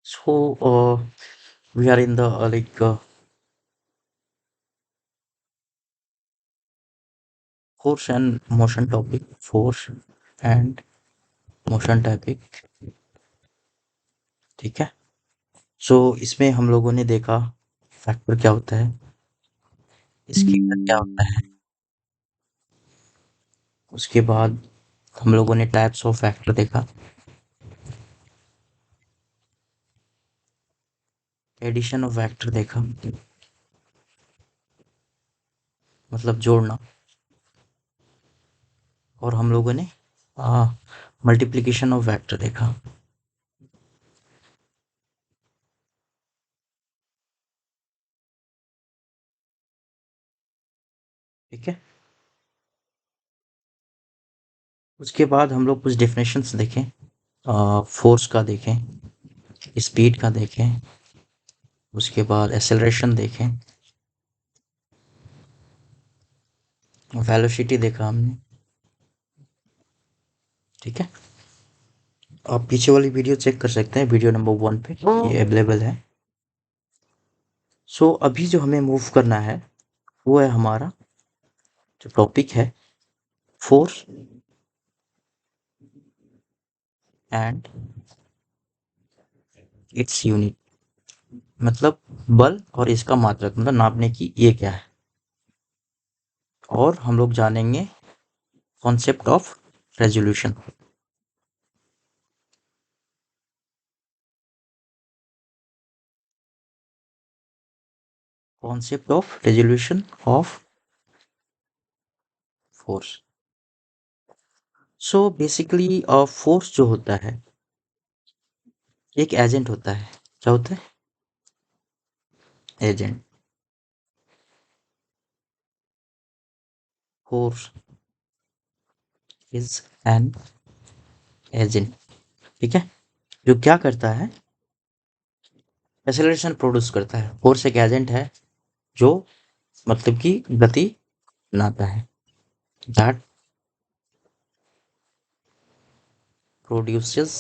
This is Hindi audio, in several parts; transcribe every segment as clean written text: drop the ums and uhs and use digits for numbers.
So we are in the force and motion topic, force and motion topic. ठीक है। सो इसमें हम लोगों ने देखा फैक्टर क्या होता है, स्केलर क्या होता है। उसके बाद हम लोगों ने टाइप्स ऑफ फैक्टर देखा, एडिशन ऑफ फैक्टर देखा, मतलब जोड़ना। और हम लोगों ने मल्टीप्लिकेशन ऑफ फैक्टर देखा। ठीक है। उसके बाद हम लोग कुछ डेफिनेशंस देखें, फोर्स का देखें, स्पीड का देखें, उसके बाद एक्सेलरेशन देखें, वेलोसिटी देखा हमने। ठीक है। आप पीछे वाली वीडियो चेक कर सकते हैं, वीडियो नंबर 1 पे ये अवेलेबल है। सो अभी जो हमें मूव करना है वो है हमारा जो टॉपिक है, फोर्स एंड इट्स यूनिट। मतलब बल और इसका मात्रक, मतलब नापने की ये क्या है। और हम लोग जानेंगे concept of resolution. Concept of resolution of force. So basically force जो होता है एक एजेंट होता है। क्या होता है? Agent. Force is an agent. ठीक है। जो क्या करता है, एक्सेलरेशन प्रोड्यूस करता है। फोर्स एक एजेंट है जो मतलब कि गति बनाता है, दैट प्रोड्यूसेस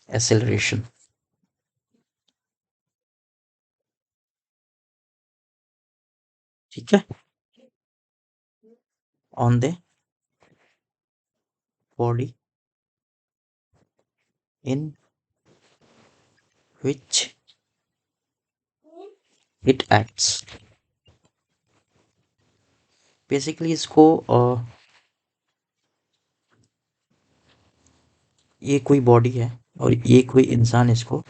एक्सेलरेशन। ठीक है। On the body in which it acts. Basically इसको ये कोई बॉडी है और ये कोई इंसान इसको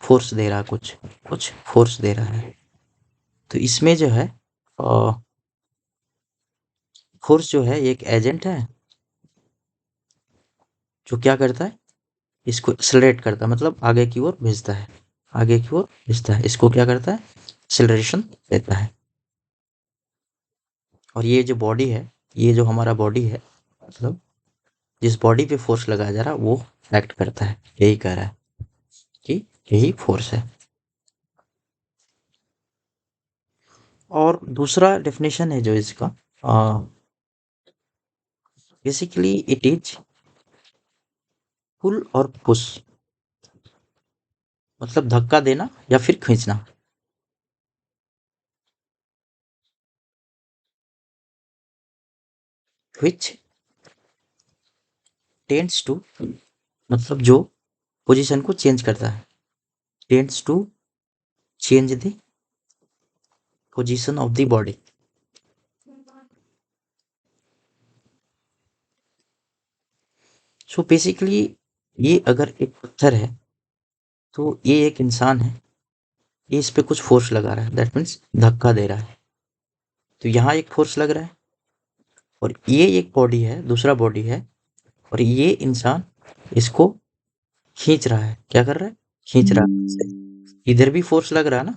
फोर्स दे रहा है, कुछ कुछ फोर्स दे रहा है। तो इसमें जो है फोर्स जो है एक एजेंट है जो क्या करता है, इसको एक्सेलरेट करता है, मतलब आगे की ओर भेजता है। आगे की ओर भेजता है, इसको क्या करता है, एक्सेलरेशन देता है। और ये जो बॉडी है, ये जो हमारा बॉडी है, मतलब जिस बॉडी पे फोर्स लगाया जा रहा है वो एक्ट करता है, यही कह रहा है कि यही फोर्स है। और दूसरा डेफिनेशन है जो इसका, बेसिकली इट इज पुल और पुश, मतलब धक्का देना या फिर खींचना। विच टेंड्स टू, मतलब जो पोजीशन को चेंज करता है, tends to change the position of the body. So basically ये अगर एक पत्थर है तो ये एक इंसान है, ये इस पे कुछ फोर्स लगा रहा है, दैट मीन्स धक्का दे रहा है। तो यहाँ एक फोर्स लग रहा है और ये एक बॉडी है, दूसरा बॉडी है, और ये इंसान इसको खींच रहा है। क्या कर रहा है? खींच रहा है। इधर भी फोर्स लग रहा है ना,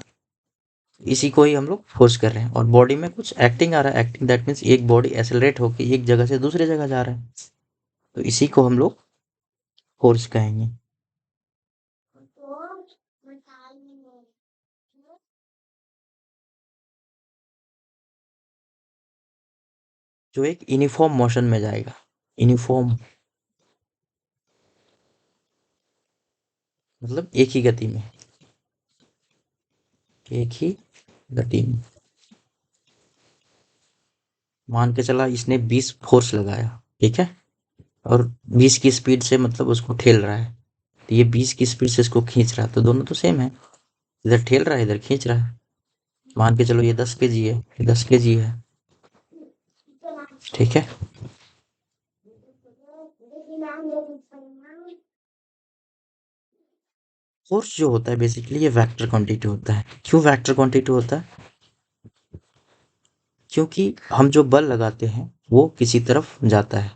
इसी को ही हम लोग फोर्स कर रहे हैं। और बॉडी में कुछ एक्टिंग आ रहा है, एक्टिंग दैट मीन्स एक बॉडी एक्सेलरेट होकर एक जगह से दूसरी जगह जा रहा है। तो इसी को हम लोग फोर्स कहेंगे। जो एक यूनिफॉर्म मोशन में जाएगा, यूनिफॉर्म मतलब एक ही गति में, एक ही गति में। मान के चला इसने 20 फोर्स लगाया, ठीक है, और 20 की स्पीड से मतलब उसको ठेल रहा है, तो ये 20 की स्पीड से इसको खींच रहा है, तो दोनों तो सेम है, इधर ठेल रहा है इधर खींच रहा है। मान के चलो ये 10 kg है, ये 10 kg है, ठीक है। फोर्स जो होता है बेसिकली ये वेक्टर क्वांटिटी होता है। क्यों वेक्टर क्वांटिटी होता है? क्योंकि हम जो बल लगाते हैं वो किसी तरफ जाता है,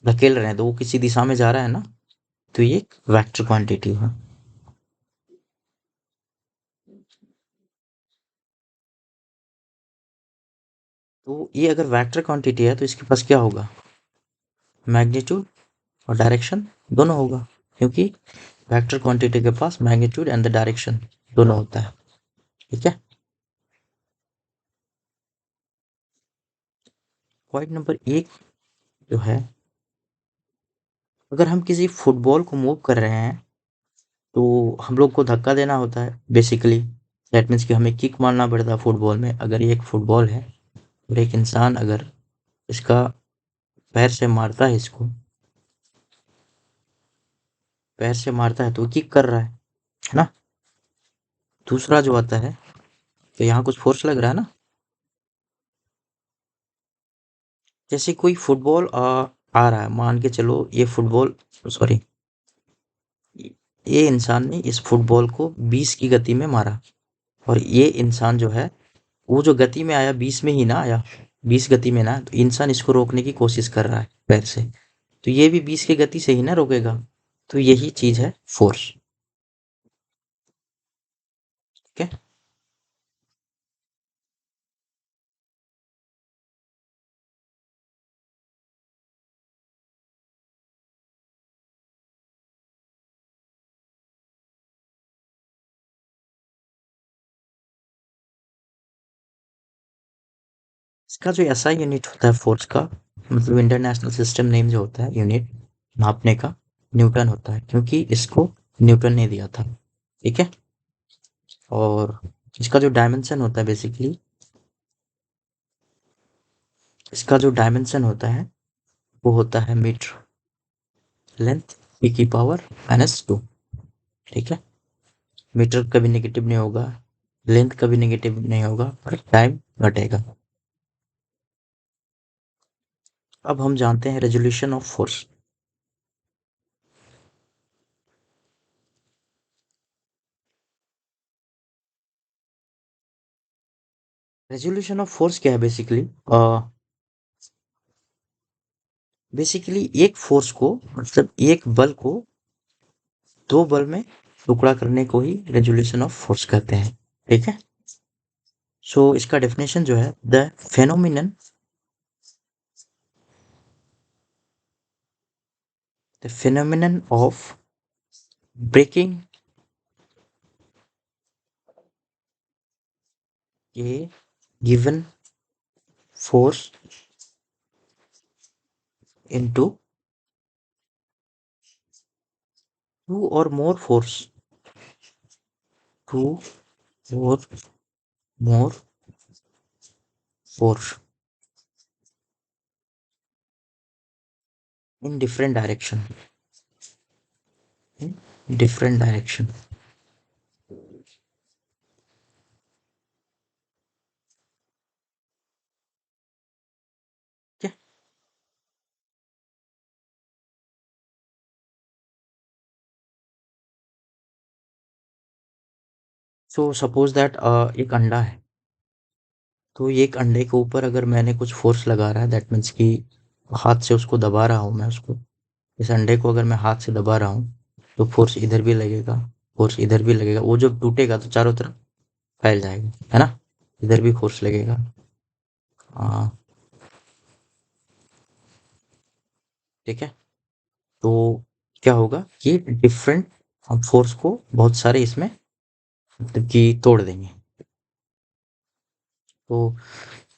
धकेल रहे हैं तो वो किसी दिशा में जा रहा है ना, तो ये एक वेक्टर क्वांटिटी है। तो ये अगर वेक्टर क्वांटिटी है तो इसके पास क्या होगा? मैग्नीट्यूड और डायरेक्शन दोनों होगा, क्योंकि वेक्टर क्वांटिटी के पास मैग्नीट्यूड एंड द डायरेक्शन दोनों होता है, ठीक है। पॉइंट नंबर एक जो है, अगर हम किसी फुटबॉल को मूव कर रहे हैं तो हम लोग को धक्का देना होता है बेसिकली। दैट मीन्स कि हमें किक मारना पड़ता है फुटबॉल में। अगर ये एक फुटबॉल है और एक इंसान अगर इसका पैर से मारता है इसको, पैर से मारता है तो वो किक कर रहा है ना। दूसरा जो आता है, तो यहाँ कुछ फोर्स लग रहा है ना। जैसे कोई फुटबॉल आ रहा है, मान के चलो ये फुटबॉल, सॉरी, ये इंसान ने इस फुटबॉल को 20 की गति में मारा, और ये इंसान जो है वो जो गति में आया 20 में ही ना आया, 20 गति में ना, तो इंसान इसको रोकने की कोशिश कर रहा है पैर से, तो ये भी 20 की गति से ही ना रोकेगा। तो यही चीज है फोर्स, ठीक है। इसका जो एसआई यूनिट होता है फोर्स का, मतलब इंटरनेशनल सिस्टम नेम जो होता है यूनिट नापने का, न्यूटन होता है, क्योंकि इसको न्यूटन ने दिया था, ठीक है। और इसका जो डायमेंशन होता है बेसिकली, इसका जो डायमेंशन होता है वो होता है मीटर, लेंथ e की पावर -2, ठीक है। मीटर कभी नेगेटिव नहीं होगा, लेंथ कभी नेगेटिव नहीं होगा, पर टाइम घटेगा। अब हम जानते हैं resolution of force. Resolution of force क्या है बेसिकली? बेसिकली एक फोर्स को, मतलब एक बल को दो बल में टुकड़ा करने को ही रेजोल्यूशन ऑफ फोर्स कहते हैं, ठीक है। सो इसका डेफिनेशन जो है, the phenomenon of breaking a given force into two or more force, two or more force in different direction, in different direction, ठीक है। सो सपोज दैट एक अंडा है, तो ये एक अंडे के ऊपर अगर मैंने कुछ फोर्स लगा रहा है, दैट मीन्स कि हाथ से उसको दबा रहा हूँ मैं उसको, इस अंडे को अगर मैं हाथ से दबा रहा हूँ तो फोर्स इधर भी लगेगा, फोर्स इधर भी लगेगा, वो जब टूटेगा तो चारों तरफ फैल जाएगा, है ना। इधर भी फोर्स लगेगा, हाँ, ठीक है। तो क्या होगा कि डिफरेंट, हम फोर्स को बहुत सारे इसमें मतलब कि तोड़ देंगे। तो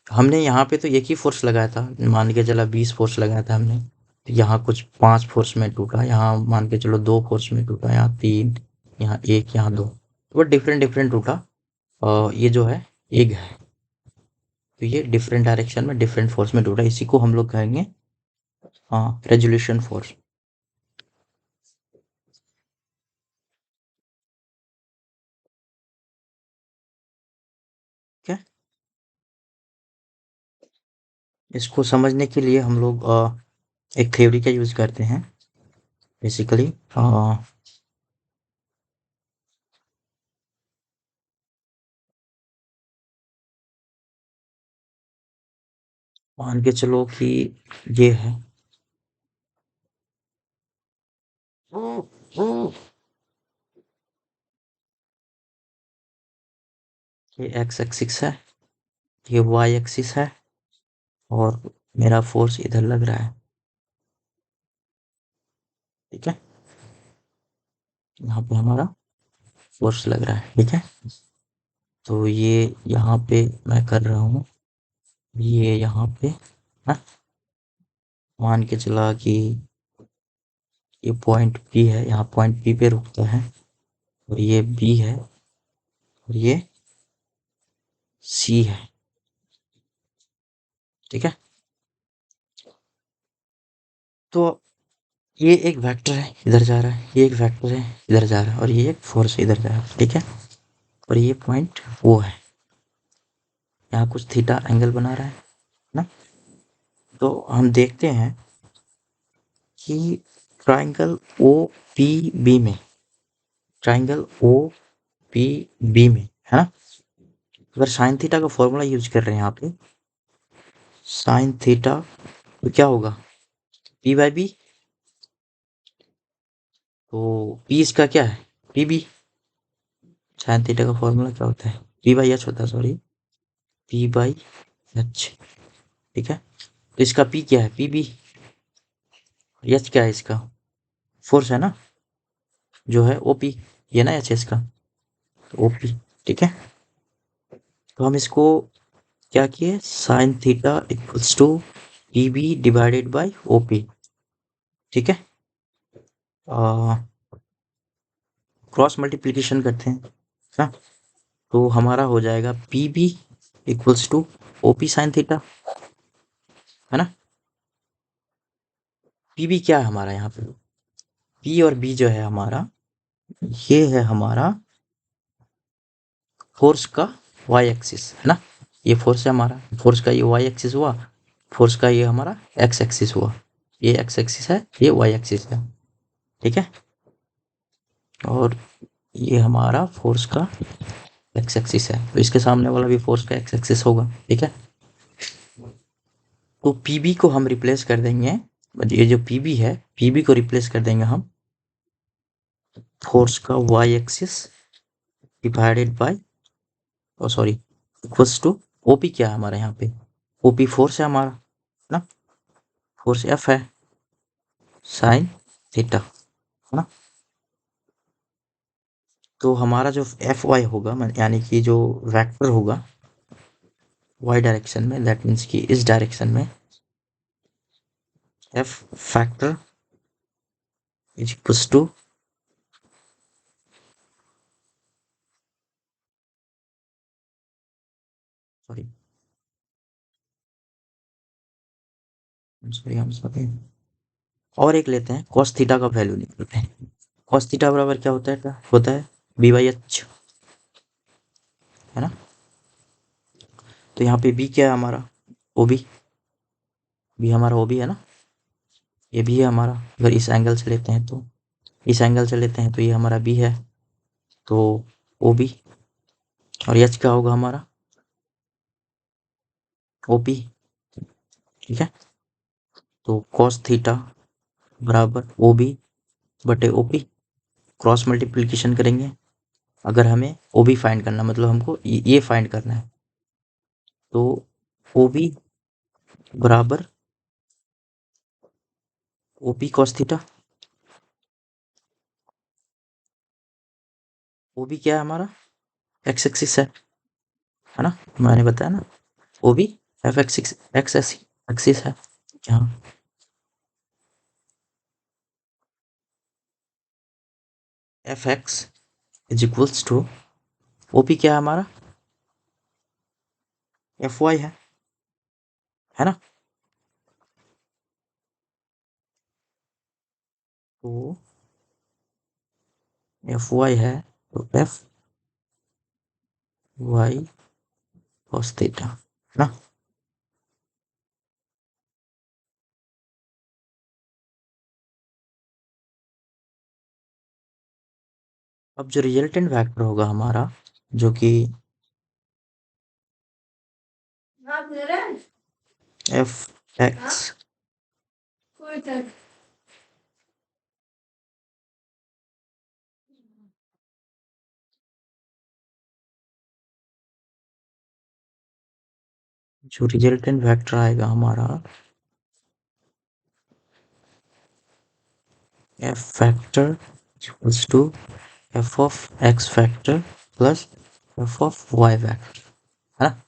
हमने यहाँ पे तो एक ही फोर्स लगाया था, मान के चला 20 फोर्स लगाया था हमने, तो यहाँ कुछ 5 फोर्स में टूटा, यहाँ मान के चलो 2 फोर्स में टूटा, यहाँ 3, यहाँ 1, यहाँ 2, वो डिफरेंट डिफरेंट उठा। ये जो है एग है, तो ये डिफरेंट डायरेक्शन में डिफरेंट फोर्स में टूटा, इसी को हम लोग कहेंगे हाँ रेजोल्यूशन फोर्स। ठीक है, इसको समझने के लिए हम लोग एक थ्योरी का यूज करते हैं बेसिकली। मान के चलो कि ये है, ये एक्स एक्सिस है, ये वाई एक्सिस है, और मेरा फोर्स इधर लग रहा है। ठीक है, यहाँ पे हमारा फोर्स लग रहा है। ठीक है, तो ये यहाँ पे मैं कर रहा हूँ, ये यहाँ पे हाँ, मान के चला कि ये पॉइंट पी है, यहाँ पॉइंट पी पे रुकता है, और ये बी है, और ये सी है। ठीक है, तो ये एक वेक्टर है, इधर जा रहा है, ये एक वेक्टर है, इधर जा रहा है, और ये एक फोर्स इधर जा रहा है। ठीक है, और ये पॉइंट वो है, यहाँ कुछ थीटा एंगल बना रहा है ना। तो हम देखते हैं कि ट्राइंगल ओ पी बी में, ट्राइंगल ओ पी बी में है ना, अगर साइन थीटा का फॉर्मूला यूज कर रहे हैं यहाँ पे, साइन थीटा तो क्या होगा, पी बाई बी। तो पी इसका क्या है, पी बी। साइन थीटा का फॉर्मूला क्या होता है, पी बाई एच होता है, सॉरी, पी बाई एच। ठीक है, तो इसका पी क्या है, पी बी, एच क्या है इसका, फोर्स है ना, जो है ओपी, ये ना एच इसका, तो ओपी। ठीक है, तो हम इसको क्या किए, sine theta equals to P B divided by OP. ठीक है, क्रॉस मल्टीप्लीकेशन करते हैं ना, तो हमारा हो जाएगा P B equals to OP sine theta, है ना। पी बी क्या है हमारा यहाँ पे, पी और बी जो है हमारा, ये है हमारा फोर्स का वाई एक्सिस, है ना। ये फोर्स है हमारा, फोर्स का ये वाई एक्सिस हुआ, फोर्स का ये हमारा एक्स एक्सिस हुआ, ये एक्स एक्सिस है, ये वाई एक्सिस है। ठीक है, और ये हमारा फोर्स का एक्स एक्सिस है, तो इसके सामने वाला भी फोर्स का एक्स एक्सिस होगा। ठीक है, तो पीबी को हम रिप्लेस कर देंगे, ये जो पीबी है, पीबी को रिप्लेस कर देंगे हम फोर्स का Y axis divided by, oh sorry, equals to OP. क्या है हमारा यहाँ पे, ओपी फोर्स है हमारा, है ना, फोर्स एफ है, साइन थीटा, है ना। तो हमारा जो एफ वाई होगा, यानी कि जो वेक्टर होगा वाई डायरेक्शन में, दैट मीन्स कि इस डायरेक्शन में F factor is equals to, sorry sorry हम सॉरी, और एक लेते हैं, कॉस थीटा का वैल्यू निकालते हैं। कॉस थीटा बराबर क्या होता है बी बाई एच, है ना। तो यहाँ पे बी क्या है हमारा, ओ बी, बी हमारा ओ बी है ना, ये भी है हमारा, अगर इस एंगल से लेते हैं तो, इस एंगल से लेते हैं तो ये हमारा बी है, तो ओ बी, और एच क्या होगा हमारा, ओ पी। ठीक है, तो कॉस थीटा बराबर ओ बी बटे ओ पी, क्रॉस मल्टीप्लीकेशन करेंगे, अगर हमें ओ बी फाइंड करना, मतलब हमको ये फाइंड करना है, तो ओ बी बराबर O P cos theta. O B क्या है हमारा, एक्स एक्सिस है ना, मैंने बताया ना, O B F X axis है यहाँ, F X is equals to OP क्या है हमारा, एफ वाई है ना। तो एफ वाई है, तो एफ वाई कॉस थीटा है ना। अब जो रिजल्टेंट वेक्टर होगा हमारा, जो कि एफ एक्स जो रिजल्टेंट वेक्टर आएगा हमारा F factor equals to F of X factor plus F of Y factor है ना।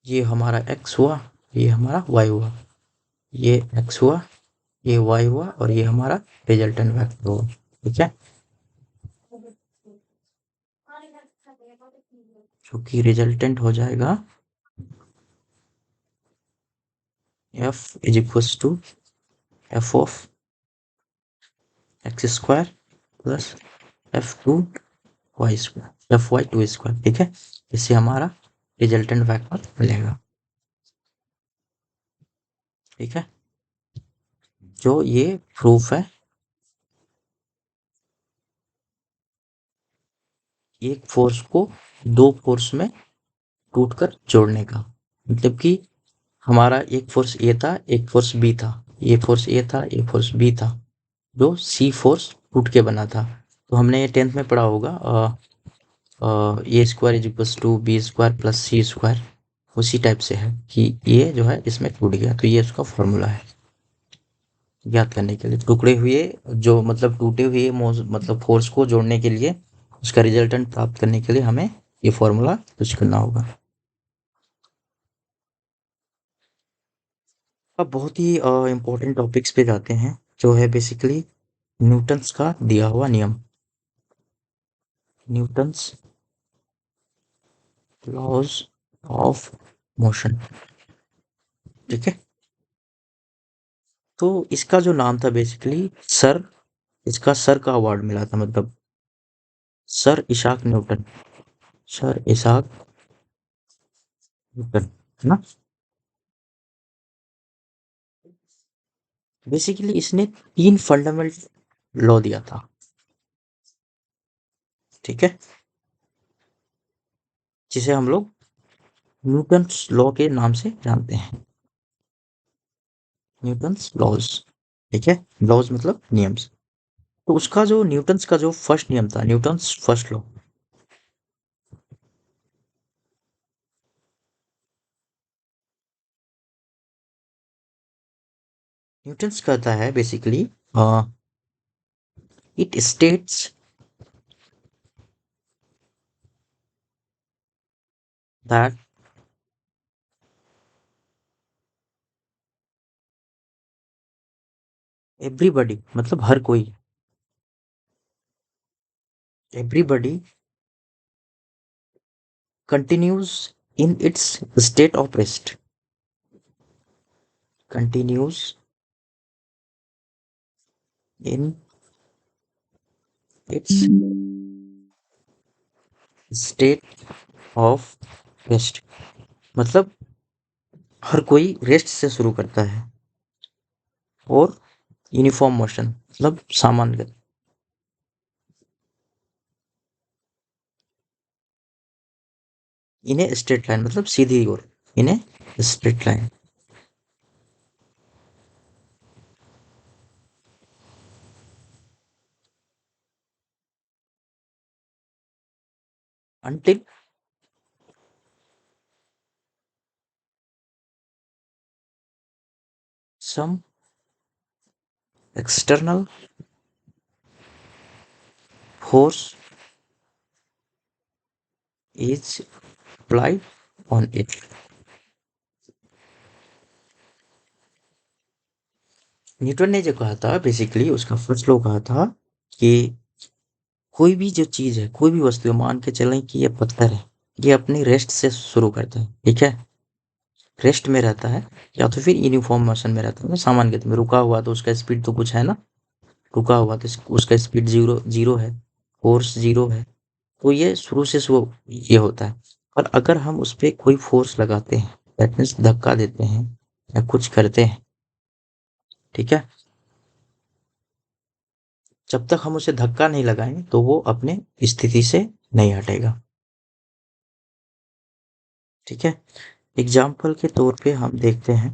ये हमारा एक्स हुआ, ये हमारा वाई हुआ, ये एक्स हुआ, ये वाई हुआ, और ये हमारा रिजल्टेंट वेक्टर हुआ। ठीक है, जो कि रिजल्टेंट हो जाएगा F is equals to F of X square plus F to Y square, F Y to square. ठीक है, इससे हमारा रिजल्टेंट वेक्टर मिलेगा। ठीक है, जो ये प्रूफ है एक फोर्स को दो फोर्स में टूटकर जोड़ने का, मतलब कि हमारा एक फोर्स ए था, एक फोर्स बी था, ये फोर्स ए था, ये फोर्स बी था, जो सी फोर्स टूट के बना था। तो हमने ये 10th में पढ़ा होगा, A square is equals to B square plus C square. उसी टाइप से है कि ये जो है इसमें टूट गया, तो ये उसका फॉर्मूला है ज्ञात करने के लिए। टुकड़े हुए जो मतलब टूटे हुए मतलब फोर्स को जोड़ने के लिए, उसका रिजल्टेंट प्राप्त करने के लिए हमें ये फॉर्मूला यूज करना होगा। अब बहुत ही इम्पोर्टेंट टॉपिक्स पे जाते हैं, जो है बेसिकली न्यूटन्स का दिया हुआ नियम, न्यूटन्स लॉज ऑफ मोशन। ठीक है, तो इसका जो नाम था बेसिकली सर, इसका सर का अवार्ड मिला था, मतलब sir Isaac Newton, sir Isaac Newton है ना। बेसिकली इसने तीन फंडामेंटल लॉ दिया था। ठीक है, जिसे हम लोग न्यूटन्स लॉ के नाम से जानते हैं, न्यूटन्स लॉज। ठीक है, लॉज मतलब नियम्स। तो उसका जो न्यूटन्स का जो फर्स्ट नियम था, न्यूटन्स फर्स्ट लॉ, न्यूटन्स कहता है basically it states that everybody, मतलब हर कोई, everybody continues in its state of rest, continues in its state of rest, मतलब हर कोई रेस्ट से शुरू करता है, और यूनिफॉर्म मोशन मतलब सामान्य गति, इन्हें स्ट्रेट लाइन मतलब सीधी ओर, इन्हें straight line until some external force is applied on it। Newton ने जो कहा था, बेसिकली उसका फर्स्ट लॉ कहा था कि कोई भी जो चीज है, कोई भी वस्तु है, मान के चलें कि ये पत्थर है, ये अपनी रेस्ट से शुरू करता है, ठीक है, रेस्ट में रहता है, या तो फिर यूनिफॉर्म मोशन में रहता है, सामान्य गति में रुका हुआ, तो उसका स्पीड तो कुछ है ना, रुका हुआ तो उसका स्पीड जीरो जीरो है, फोर्स जीरो है, तो ये शुरू से शुरू ये होता है। और अगर हम उस पर कोई फोर्स लगाते हैं, दैट मीन्स धक्का देते हैं या कुछ करते हैं, ठीक है, जब तक हम उसे धक्का नहीं लगाएंगे तो वो अपने स्थिति से नहीं हटेगा, ठीक है। एग्जाम्पल के तौर पे हम देखते हैं,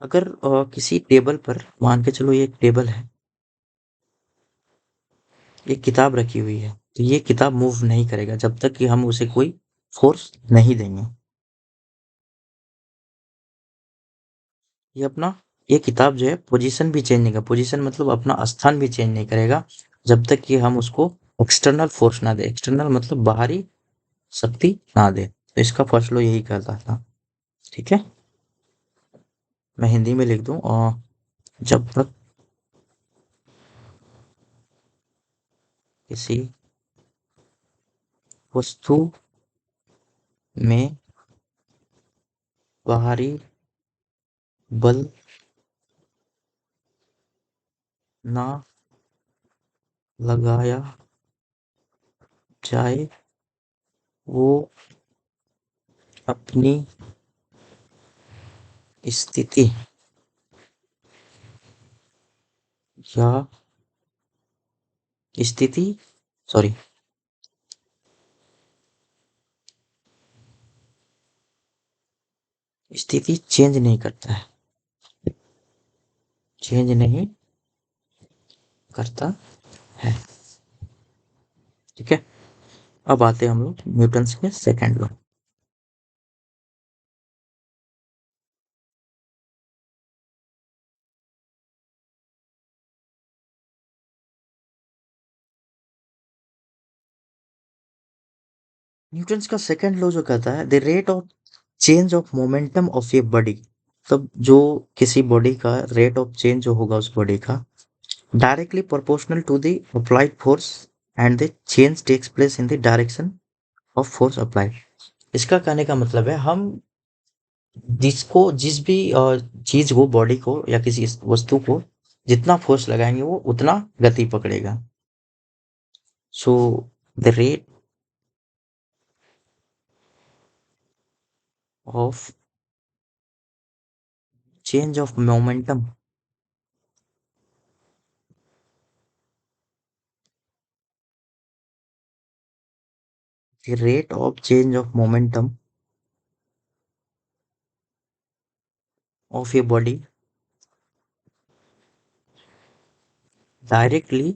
अगर किसी टेबल पर, मान के चलो ये एक टेबल है, एक किताब रखी हुई है, तो ये किताब मूव नहीं करेगा जब तक कि हम उसे कोई फोर्स नहीं देंगे। ये अपना, ये किताब जो है पोजीशन भी चेंज नहीं करेगा, पोजीशन मतलब अपना स्थान भी चेंज नहीं करेगा जब तक कि हम उसको एक्सटर्नल फोर्स ना दे, एक्सटर्नल मतलब बाहरी शक्ति ना दे। तो इसका फर्स्ट लॉ यही कहता था, ठीक है। मैं हिंदी में लिख दूं, और जब तक किसी वस्तु में बाहरी बल ना लगाया जाए, वो अपनी स्थिति या स्थिति सॉरी स्थिति चेंज नहीं करता है, चेंज नहीं करता है, ठीक है। अब आते हैं हम लोग न्यूटन के सेकंड लॉ। न्यूटन का सेकंड लॉ जो कहता है, the rate of change of momentum of a body, तब जो किसी बॉडी का रेट ऑफ चेंज जो होगा उस बॉडी का, directly proportional to the applied force, and the change takes place in the direction of force applied. इसका कहने का मतलब है, हम जिसको जिस भी चीज को, बॉडी को या किसी वस्तु को जितना फोर्स लगाएंगे वो उतना गति पकड़ेगा। So the rate of change of momentum, the rate of change of momentum of a body directly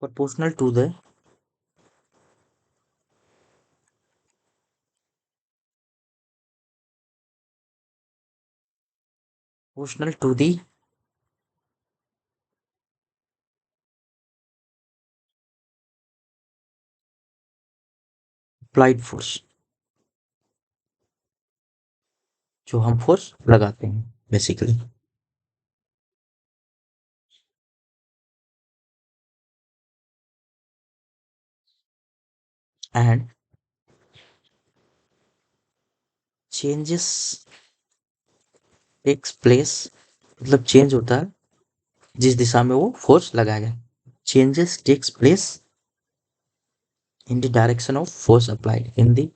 proportional to the proportional to the applied force, जो हम फोर्स लगाते हैं basically. And changes takes place, मतलब चेंज होता है जिस दिशा में वो फोर्स लगाया गया, changes takes place in the direction of force applied, in the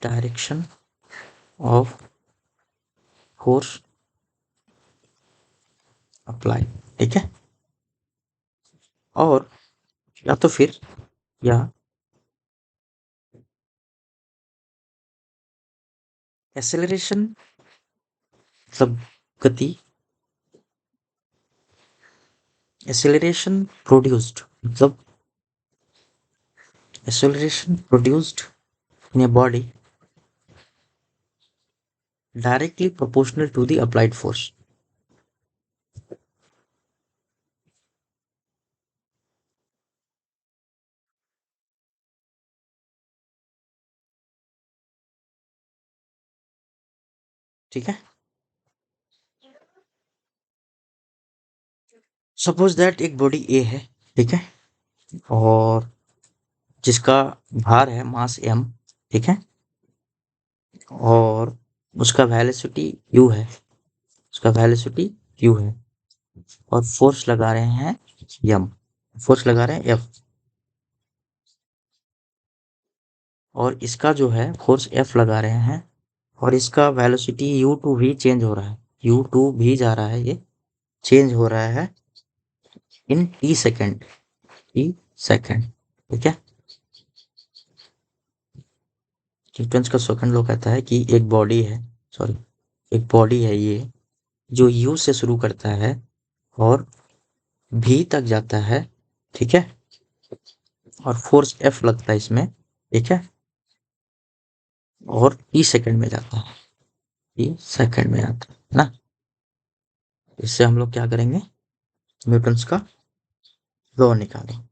direction of force applied, ठीक है। और या तो फिर, या एक्सेलरेशन मतलब गति, एक्सेलरेशन प्रोड्यूस्ड मतलब acceleration produced in a body directly proportional to the applied force, ठीक है। सपोज दैट एक बॉडी ए है, ठीक है, और जिसका भार है मास m, ठीक है, और उसका वेलोसिटी u है, उसका वेलोसिटी u है, और फोर्स लगा रहे हैं m, फोर्स लगा रहे हैं F, और इसका जो है फोर्स F लगा रहे हैं, और इसका वेलोसिटी u2 भी चेंज हो रहा है, u2 भी जा रहा है, ये चेंज हो रहा है इन t सेकेंड, t सेकेंड, ठीक है। न्यूटन का सेकंड लॉ कहता है कि एक बॉडी है, सॉरी, एक बॉडी है ये, जो u से शुरू करता है और v तक जाता है, ठीक है, और फोर्स F लगता है इसमें, ठीक है, और t सेकंड में जाता है, t सेकंड में आता है ना। इससे हम लोग क्या करेंगे, न्यूटन्स का लॉ निकालेंगे।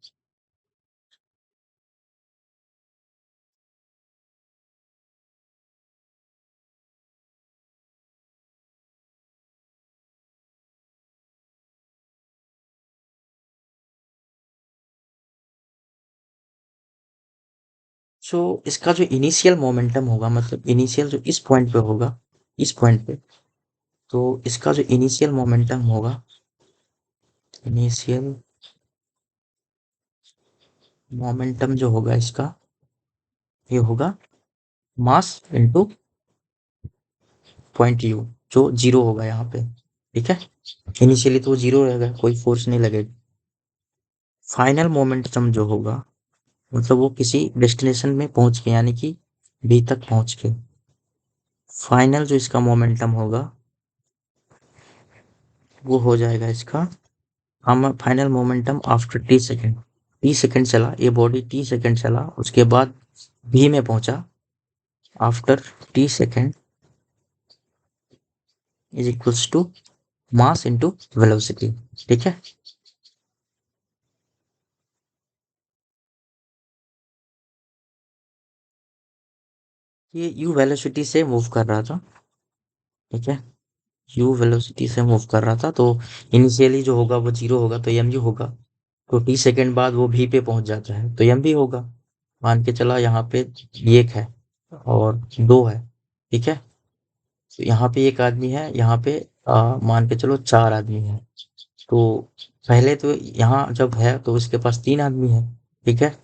सो इसका जो इनिशियल मोमेंटम होगा, मतलब इनिशियल जो इस पॉइंट पे होगा, इस पॉइंट पे, तो इसका जो इनिशियल मोमेंटम होगा, इनिशियल मोमेंटम जो होगा इसका, ये होगा मास इनटू पॉइंट यू, जो जीरो होगा यहाँ पे, ठीक है। इनिशियली तो जीरो रहेगा, कोई फोर्स नहीं लगेगा। फाइनल मोमेंटम जो होगा, मतलब वो किसी डेस्टिनेशन में पहुंच के, यानी कि बी तक पहुंच के, फाइनल जो इसका मोमेंटम होगा वो हो जाएगा इसका, हम final momentum after T second, T second चला ये बॉडी, टी सेकेंड चला, उसके बाद बी में पहुंचा, after T second is equals to mass into velocity, ठीक है। ये यू वेलोसिटी से मूव कर रहा था, ठीक है, यू वेलोसिटी से मूव कर रहा था, तो इनिशियली जो होगा वो जीरो होगा, तो एम यू होगा, तो टी सेकेंड बाद वो भी पे पहुंच जाता है तो एम भी होगा। मान के चला यहाँ पे एक है और दो है, ठीक है, तो यहाँ पे एक आदमी है, यहाँ पे मान के चलो चार आदमी है, तो पहले तो यहाँ जब है तो उसके पास तीन आदमी है, ठीक है,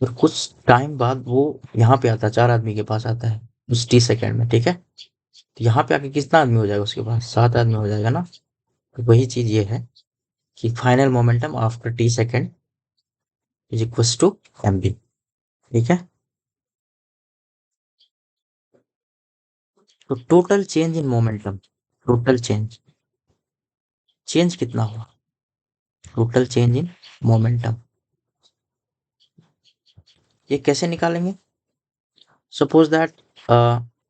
और कुछ टाइम बाद वो यहाँ पे आता है, चार आदमी के पास आता है उस टी सेकेंड में, ठीक है, तो यहाँ पे आके कितना आदमी हो जाएगा उसके पास, सात आदमी हो जाएगा ना। तो वही चीज ये है कि final momentum after T second is equals to M B, ठीक है। तो total change in momentum, total change, change कितना हुआ, टोटल चेंज इन मोमेंटम, ये कैसे निकालेंगे। सपोज दैट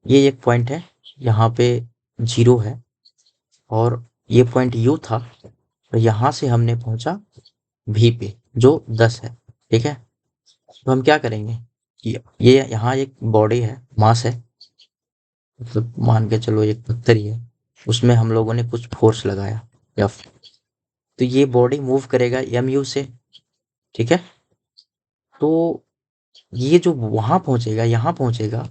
ये एक पॉइंट है, यहाँ पे जीरो है, और ये पॉइंट यू था, तो यहाँ से हमने पहुंचा भी पे जो 10 है, ठीक है। तो हम क्या करेंगे कि ये यहाँ एक बॉडी है, मास है, मतलब मान के चलो एक पत्थर ही है, उसमें हम लोगों ने कुछ फोर्स लगाया या, तो ये बॉडी मूव करेगा एम यू से, ठीक है। तो ये जो वहां पहुंचेगा, यहाँ पहुंचेगा,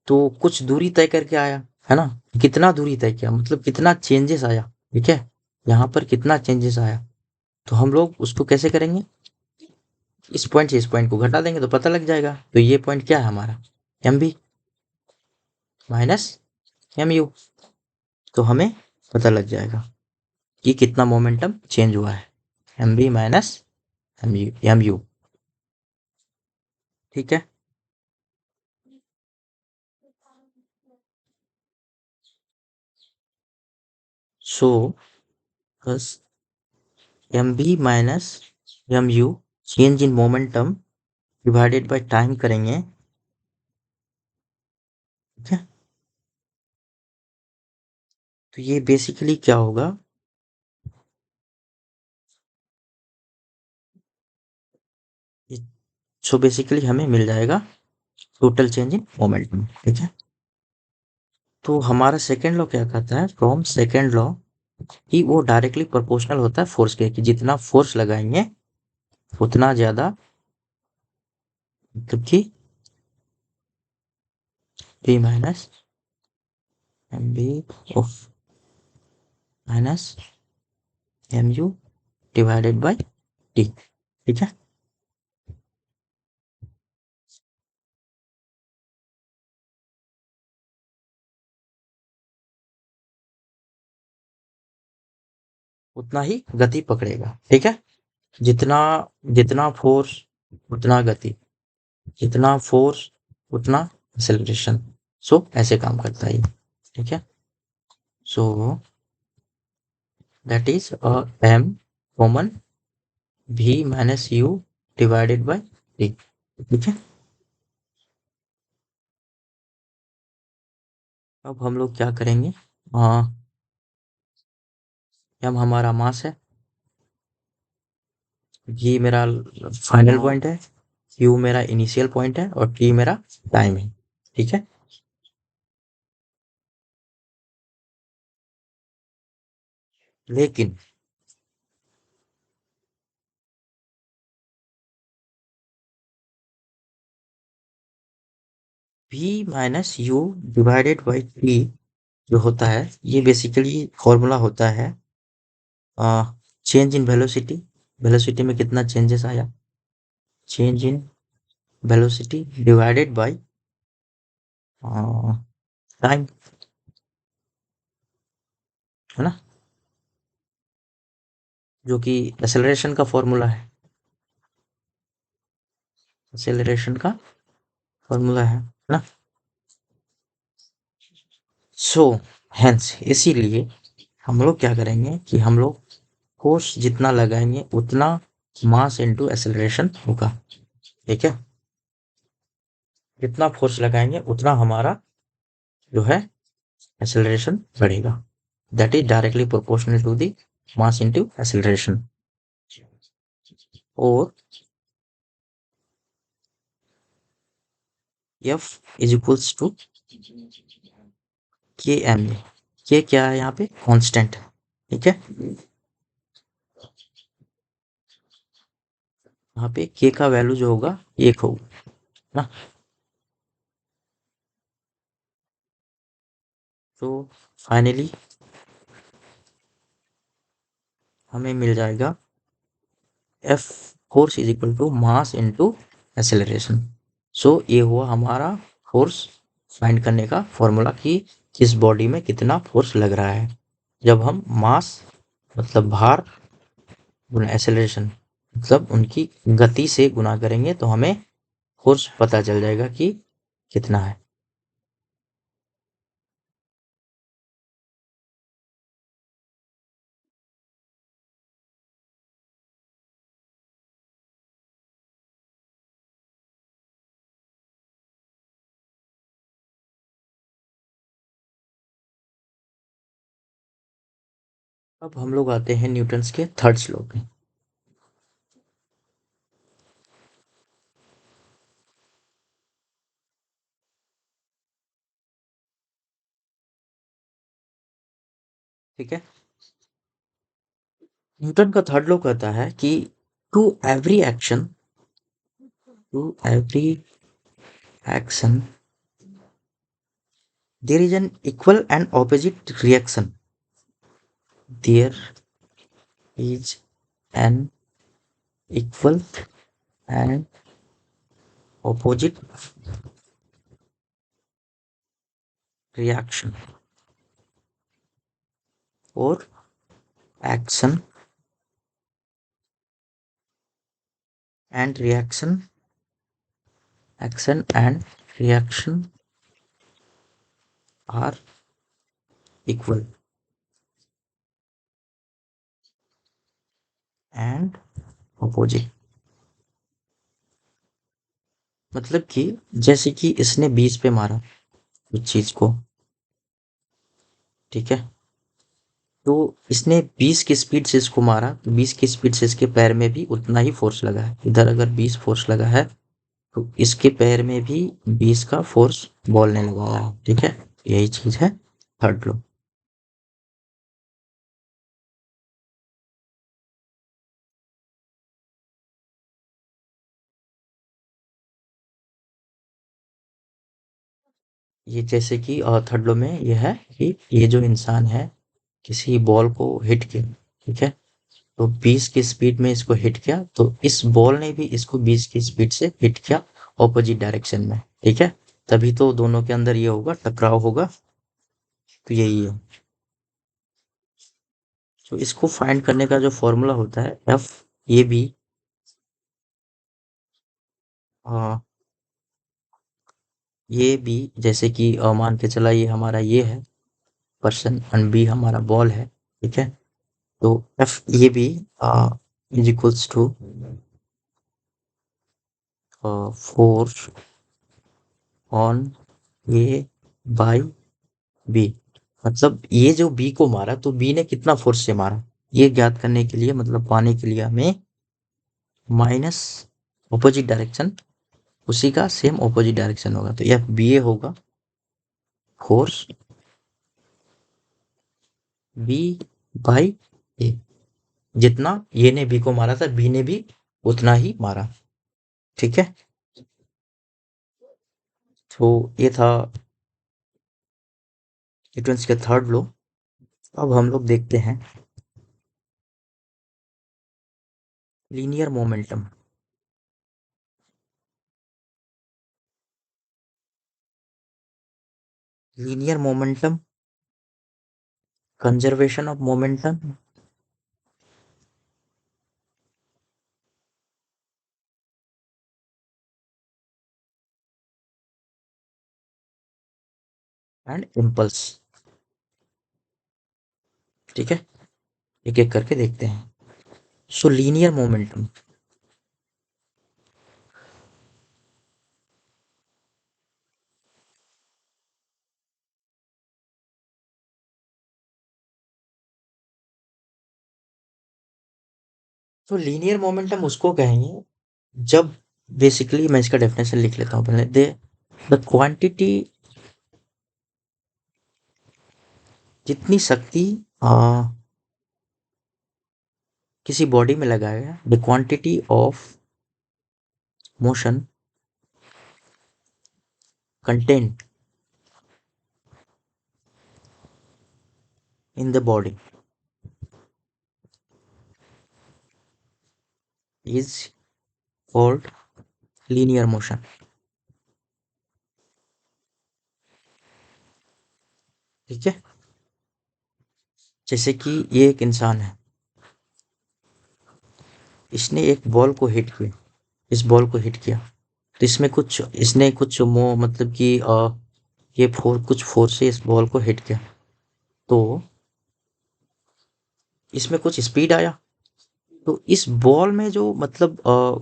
तो कुछ दूरी तय करके आया, है ना, कितना दूरी तय किया, मतलब कितना चेंजेस आया, ठीक है, यहाँ पर कितना चेंजेस आया, तो हम लोग उसको कैसे करेंगे, इस पॉइंट से इस पॉइंट को घटा देंगे तो पता लग जाएगा। तो ये पॉइंट क्या है हमारा, M B minus M U, तो हमें पता लग जाएगा कि कितना मोमेंटम चेंज हुआ है, M B minus M U, ठीक है। सो बस M B minus M U change in momentum divided by time करेंगे, ठीक है। तो ये बेसिकली क्या होगा, सो बेसिकली हमें मिल जाएगा टोटल चेंज इन मोमेंटम, ठीक है। तो हमारा सेकेंड लॉ क्या कहता है, फ्रॉम सेकेंड लॉ, कि वो डायरेक्टली प्रोपोर्शनल होता है फोर्स के, कि जितना फोर्स लगाएंगे उतना ज्यादा, क्योंकि P minus M B of minus M U divided by T. ठीक है, उतना ही गति पकड़ेगा। ठीक है, जितना जितना फोर्स उतना गति, जितना फोर्स उतना एक्सेलरेशन। सो ऐसे काम करता है ये। ठीक है, so that is M common v minus U divided by T. ठीक है, अब हम लोग क्या करेंगे, एम हमारा मास है, ये मेरा फाइनल पॉइंट है, क्यू मेरा इनिशियल पॉइंट है और टी मेरा टाइम है। ठीक है, लेकिन v minus U divided by T जो होता है, ये बेसिकली फॉर्मूला होता है चेंज इन वेलोसिटी, वेलोसिटी में कितना चेंजेस आया, change in velocity divided by time, है ना, जो कि एक्सेलरेशन का फॉर्मूला है, एक्सेलरेशन का फॉर्मूला है ना। सो हेंस इसीलिए हम लोग क्या करेंगे कि हम लोग फोर्स जितना लगाएंगे उतना मास इनटू एक्सेलरेशन होगा। ठीक है, जितना फोर्स लगाएंगे उतना हमारा जो है एक्सेलरेशन बढ़ेगा, that is directly proportional to the mass into acceleration. और F is equals to K M A, K क्या है यहाँ पे, कांस्टेंट। ठीक है, यहाँ पे के का वैल्यू जो होगा 1 होगा ना। तो फाइनली हमें मिल जाएगा F force is equal to mass into acceleration. So ये हुआ हमारा फोर्स फाइंड करने का फॉर्मूला, कि किस बॉडी में कितना फोर्स लग रहा है। जब हम मास मतलब भार गुना एक्सेलरेशन मतलब उनकी गति से गुना करेंगे तो हमें फोर्स पता चल जाएगा कि कितना है। अब हम लोग आते हैं न्यूटन्स के थर्ड लॉ पे। ठीक है, न्यूटन का थर्ड लॉ कहता है कि to every action, to every action there is an equal and opposite reaction, there is an equal and opposite reaction, or action and reaction, action and reaction are equal and opposite। मतलब कि जैसे कि इसने 20 पे मारा उस चीज को, ठीक है, तो इसने 20 की स्पीड से इसको मारा, तो 20 की स्पीड से इसके पैर में भी उतना ही फोर्स लगा है। इधर अगर 20 फोर्स लगा है तो इसके पैर में भी 20 का फोर्स बॉल ने लगाया है। ठीक है, यही चीज है। Third law. ये जैसे कि थर्ड लॉ में ये है कि ये जो इंसान है किसी बॉल को हिट किया, ठीक है, तो 20 की स्पीड में इसको हिट किया, तो इस बॉल ने भी इसको 20 की स्पीड से हिट किया ऑपोजिट डायरेक्शन में, ठीक है, तभी तो दोनों के अंदर ये होगा, टकराव होगा। तो यही है। तो इसको फाइंड करने का जो फॉर्मूला होता है एफ ये भी, ये भी जैसे कि मान के चला ये हमारा ये है पर्सन एंड बी हमारा बॉल है, ठीक है, तो एफ ये भी is equals to force on A by B. मतलब ये जो बी को मारा तो बी ने कितना फोर्स से मारा, ये ज्ञात करने के लिए, मतलब पाने के लिए हमें माइनस ऑपोजिट डायरेक्शन, उसी का सेम ऑपोजिट डायरेक्शन होगा, तो एफ बी ए होगा फोर्स बी बाई ए। जितना ये ने बी को मारा था बी ने भी उतना ही मारा, ठीक है। तो ये था न्यूटन्स के थर्ड लॉ। अब हम लोग देखते हैं linear momentum. Linear momentum, conservation of momentum and impulse, ठीक है, एक एक करके देखते हैं। सो लीनियर मोमेंटम, तो लीनियर मोमेंटम उसको कहेंगे जब, बेसिकली मैं इसका डेफिनेशन लिख लेता हूँ पहले दे, द क्वांटिटी, जितनी शक्ति किसी बॉडी में लगाया गया, the quantity of motion content in the body is called linear motion, ठीक है। जैसे कि ये एक इंसान है, इसने एक बॉल को हिट किया, इस बॉल को हिट किया, तो इसमें कुछ, इसने कुछ मतलब कि ये कुछ फोर्स से इस बॉल को हिट किया, तो इसमें कुछ स्पीड आया, तो इस बॉल में जो मतलब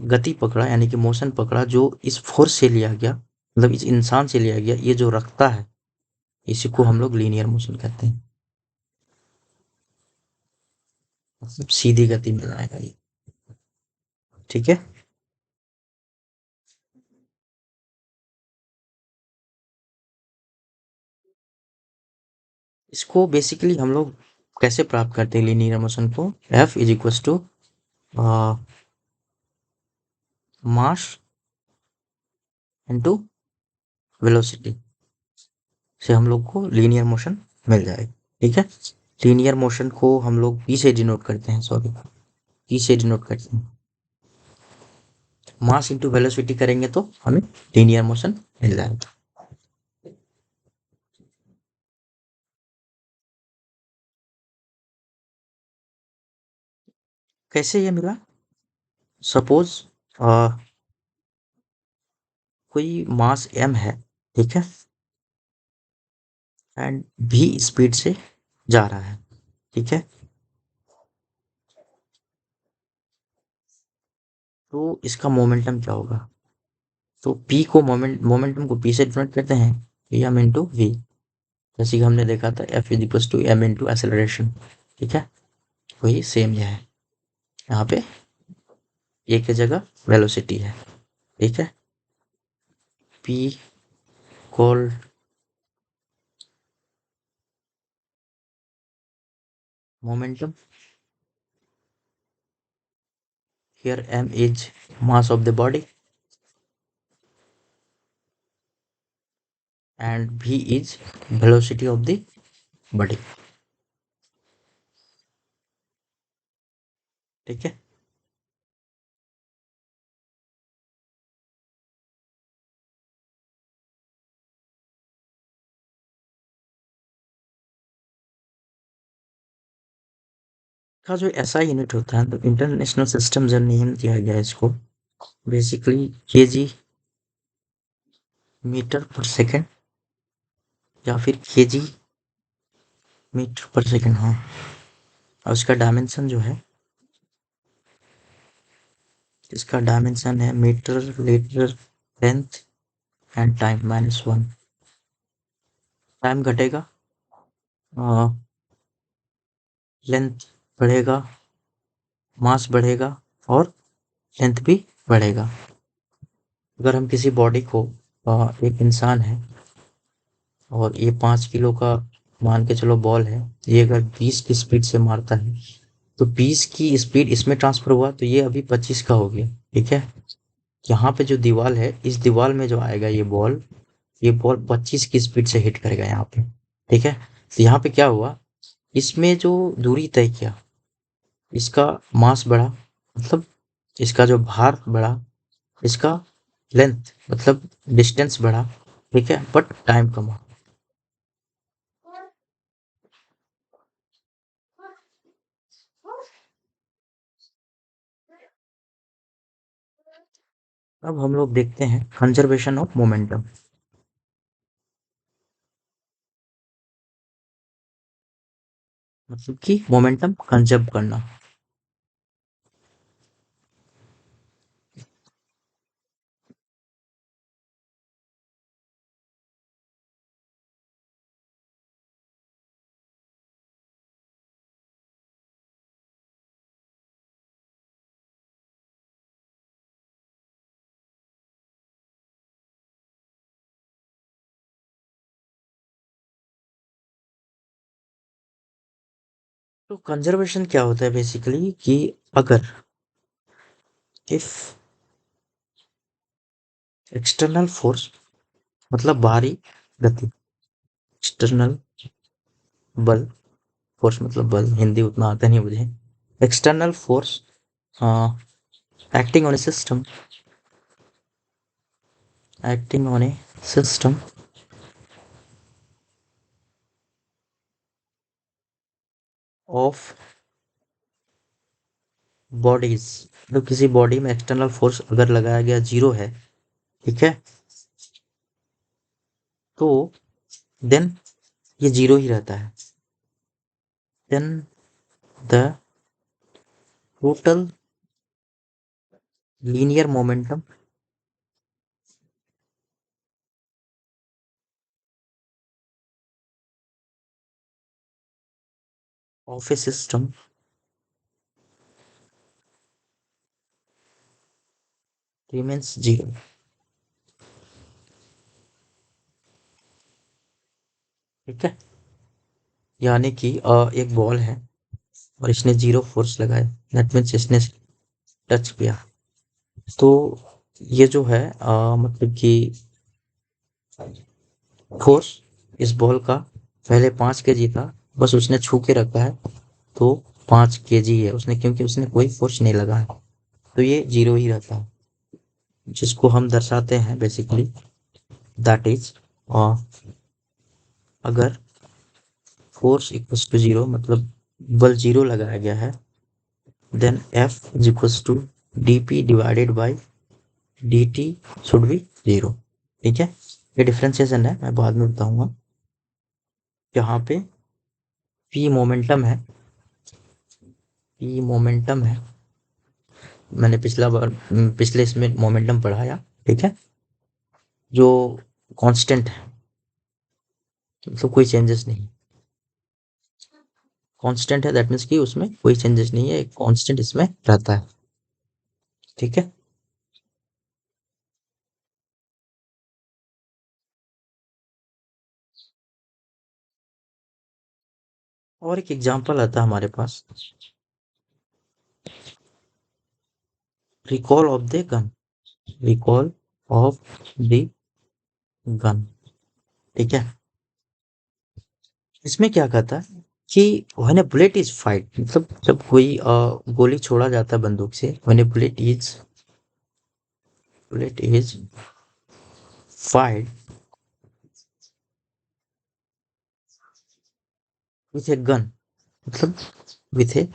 गति पकड़ा, यानी कि मोशन पकड़ा, जो इस फोर्स से लिया गया, मतलब इस इंसान से लिया गया, ये जो रखता है, इसी को हम लोग लीनियर मोशन कहते हैं। मतलब सीधी गति में जाएगा ये, ठीक है। इसको बेसिकली हम लोग कैसे प्राप्त करते हैं लीनियर मोशन को, F is equal to mass into velocity से हम लोग को लीनियर मोशन मिल जाएगा, ठीक है। लीनियर मोशन को हम लोग पी से डिनोट करते हैं, सॉरी, पी से डिनोट करते हैं, मास इंटू वेलोसिटी करेंगे तो हमें लीनियर मोशन मिल जाएगा। कैसे ये मिला, सपोज कोई मास एम है, ठीक है, एंड भी स्पीड से जा रहा है, ठीक है, तो इसका मोमेंटम क्या होगा, तो पी को मोमेंटम को पी से डिनोट करते हैं, पी एम इंटू वी, जैसे कि हमने देखा था F is equal to M into acceleration, ठीक है, वही सेम यह है, यहाँ पे ए की जगह वेलोसिटी है, ठीक है, P call Momentum. Here m is mass of the body and v is velocity of the body. ठीक है। का जो एसआई यूनिट होता है तो इंटरनेशनल सिस्टम जो नेम दिया गया है इसको बेसिकली केजी मीटर पर सेकंड या फिर केजी मीटर पर सेकंड। हाँ, और उसका डायमेंशन जो है, इसका डायमेंशन है metre, litre, length and time -1। Time घटेगा, लेंथ बढ़ेगा, मास बढ़ेगा और लेंथ भी बढ़ेगा। अगर हम किसी बॉडी को एक इंसान है और ये 5 किलो का मान के चलो बॉल है, ये अगर 20 की स्पीड से मारता है तो 20 की स्पीड इसमें ट्रांसफर हुआ तो ये अभी 25 का हो गया। ठीक है। यहाँ पे जो दीवार है, इस दीवार में जो आएगा ये बॉल 25 की स्पीड से हिट करेगा यहाँ पे। ठीक है। तो यहाँ पे क्या हुआ, इसमें जो दूरी तय किया, इसका मास बढ़ा, मतलब इसका जो भार बढ़ा, इसका लेंथ मतलब डिस्टेंस बढ़ा। ठीक है, बट टाइम कम हुआ। अब हम लोग देखते हैं कंजर्वेशन ऑफ मोमेंटम, मतलब कि मोमेंटम कंजर्व करना। तो कंजर्वेशन क्या होता है बेसिकली कि अगर इफ एक्सटर्नल फोर्स मतलब बाहरी गति, एक्सटर्नल बल, फोर्स मतलब बल, हिंदी उतना आता नहीं मुझे। External force acting on a system, acting on a system of bodies, तो किसी बॉडी में एक्सटर्नल फोर्स अगर लगाया गया 0 है, ठीक है, तो देन ये 0 ही रहता है। Then the total linear momentum of a system remains 0। ठीक है। यानी कि एक बॉल है और इसने 0 फोर्स लगाया, दैट मीन्स इसने टच किया, तो ये जो है मतलब कि फोर्स इस बॉल का पहले 5 kg था, बस उसने छू के रखा है तो 5 kg है उसने, क्योंकि उसने कोई फोर्स नहीं लगाया, तो ये 0 ही रहता है। जिसको हम दर्शाते हैं बेसिकली दैट इज, अगर फोर्स इक्वल्स टू 0 मतलब बल 0 लगाया गया है, then F is equals to dp divided by dt should be 0। ठीक है। ये डिफरेंशिएशन है, मैं बाद में बताऊंगा। यहाँ पे p मोमेंटम है, p मोमेंटम है, मैंने पिछला बार पिछले इसमें मोमेंटम पढ़ाया। ठीक है। जो कांस्टेंट है, मतलब कोई चेंजेस नहीं, कांस्टेंट है, दैट मीन्स कि उसमें कोई चेंजेस नहीं है, एक कांस्टेंट इसमें रहता है। ठीक है। और एक एग्जांपल आता है हमारे पास, recoil of the gun, recoil of the gun. ठीक है, इसमें क्या कहता है कि when a bullet is fired, मतलब जब कोई गोली छोड़ा जाता है बंदूक से, when a bullet is fired with a gun, मतलब विथ ए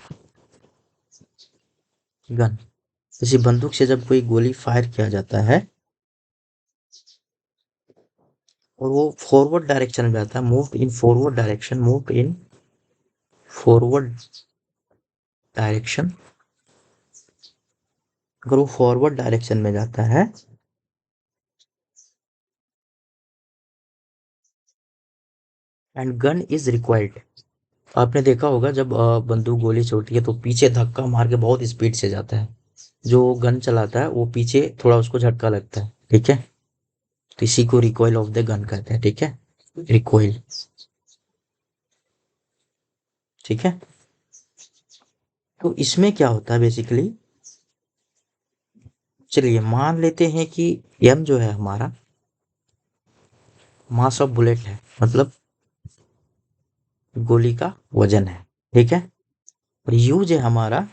गन, किसी बंदूक से जब कोई गोली फायर किया जाता है और वो फॉरवर्ड डायरेक्शन में जाता है, मूव इन फॉरवर्ड डायरेक्शन, अगर वो फॉरवर्ड डायरेक्शन में जाता है एंड गन इज रिक्वायर्ड। आपने देखा होगा जब बंदूक गोली छोड़ती है तो पीछे धक्का मार के बहुत स्पीड से जाता है, जो गन चलाता है वो पीछे थोड़ा उसको झटका लगता है। ठीक है, तो इसी को रिकॉइल ऑफ द गन कहते हैं। ठीक है, रिकॉइल। ठीक है, तो इसमें क्या होता है बेसिकली, चलिए मान लेते हैं कि एम जो है हमारा मास ऑफ बुलेट है, मतलब गोली का वजन है। ठीक है, और यू जो है हमारा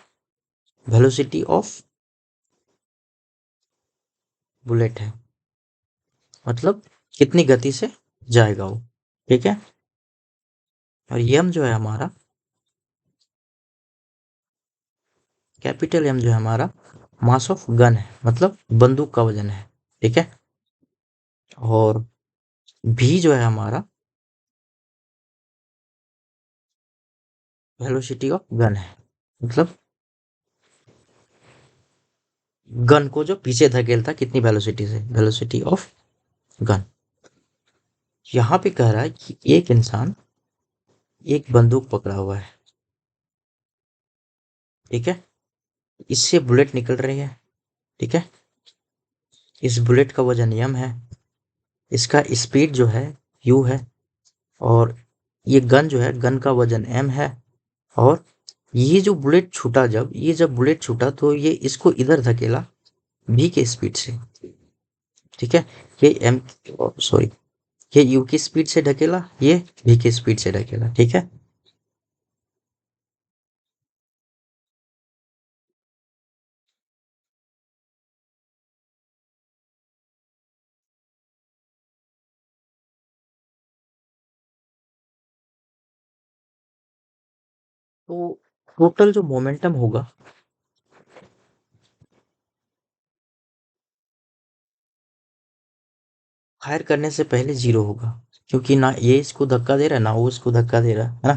वेलोसिटी ऑफ बुलेट है, मतलब कितनी गति से जाएगा वो। ठीक है, और एम जो है हमारा, कैपिटल एम जो है हमारा मास ऑफ गन है, मतलब बंदूक का वजन है। ठीक है, और भी जो है हमारा वेलोसिटी ऑफ गन है, मतलब गन को जो पीछे धकेलता कितनी वेलोसिटी से, वेलोसिटी ऑफ गन। यहाँ पे कह रहा है कि एक इंसान एक बंदूक पकड़ा हुआ है। ठीक है, इससे बुलेट निकल रही है। ठीक है, इस बुलेट का वजन यम है, इसका स्पीड जो है यू है, और ये गन जो है गन का वजन एम है, और ये जो बुलेट छूटा, जब बुलेट छूटा तो ये इसको इधर धकेला भी के स्पीड से। ठीक है, ये एम, सॉरी, ये यू की स्पीड से ढकेला, ये भी की स्पीड से ढकेला। ठीक है, तो टोटल जो मोमेंटम होगा फायर करने से पहले जीरो होगा, क्योंकि ना ये इसको धक्का दे रहा है ना वो इसको धक्का दे रहा है ना,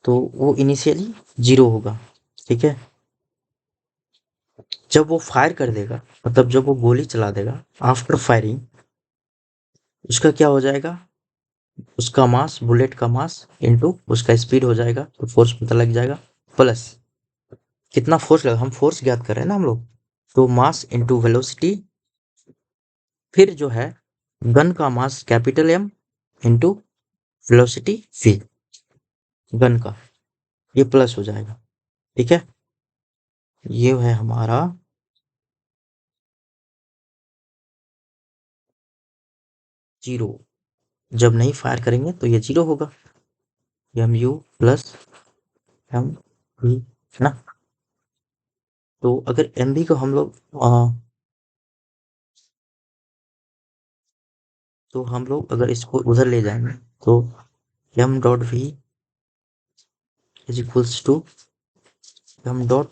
तो वो इनिशियली जीरो होगा। ठीक है, जब वो फायर कर देगा, मतलब जब वो गोली चला देगा, आफ्टर फायरिंग उसका क्या हो जाएगा, उसका मास, बुलेट का मास इंटू उसका स्पीड हो जाएगा, तो फोर्स पता लग जाएगा, प्लस कितना फोर्स लगा, हम फोर्स ज्ञात कर रहे हैं ना हम लोग, तो मास इंटू वेलोसिटी, फिर जो है गन का mass capital M into velocity V, gun का, ये प्लस हो जाएगा। ठीक है, ये है हमारा जीरो, जब नहीं फायर करेंगे तो ये जीरो होगा, M U plus M V, है ना। तो अगर एम वी को हम लोग तो हम लोग अगर इसको उधर ले जाएंगे तो M dot V is equals to M dot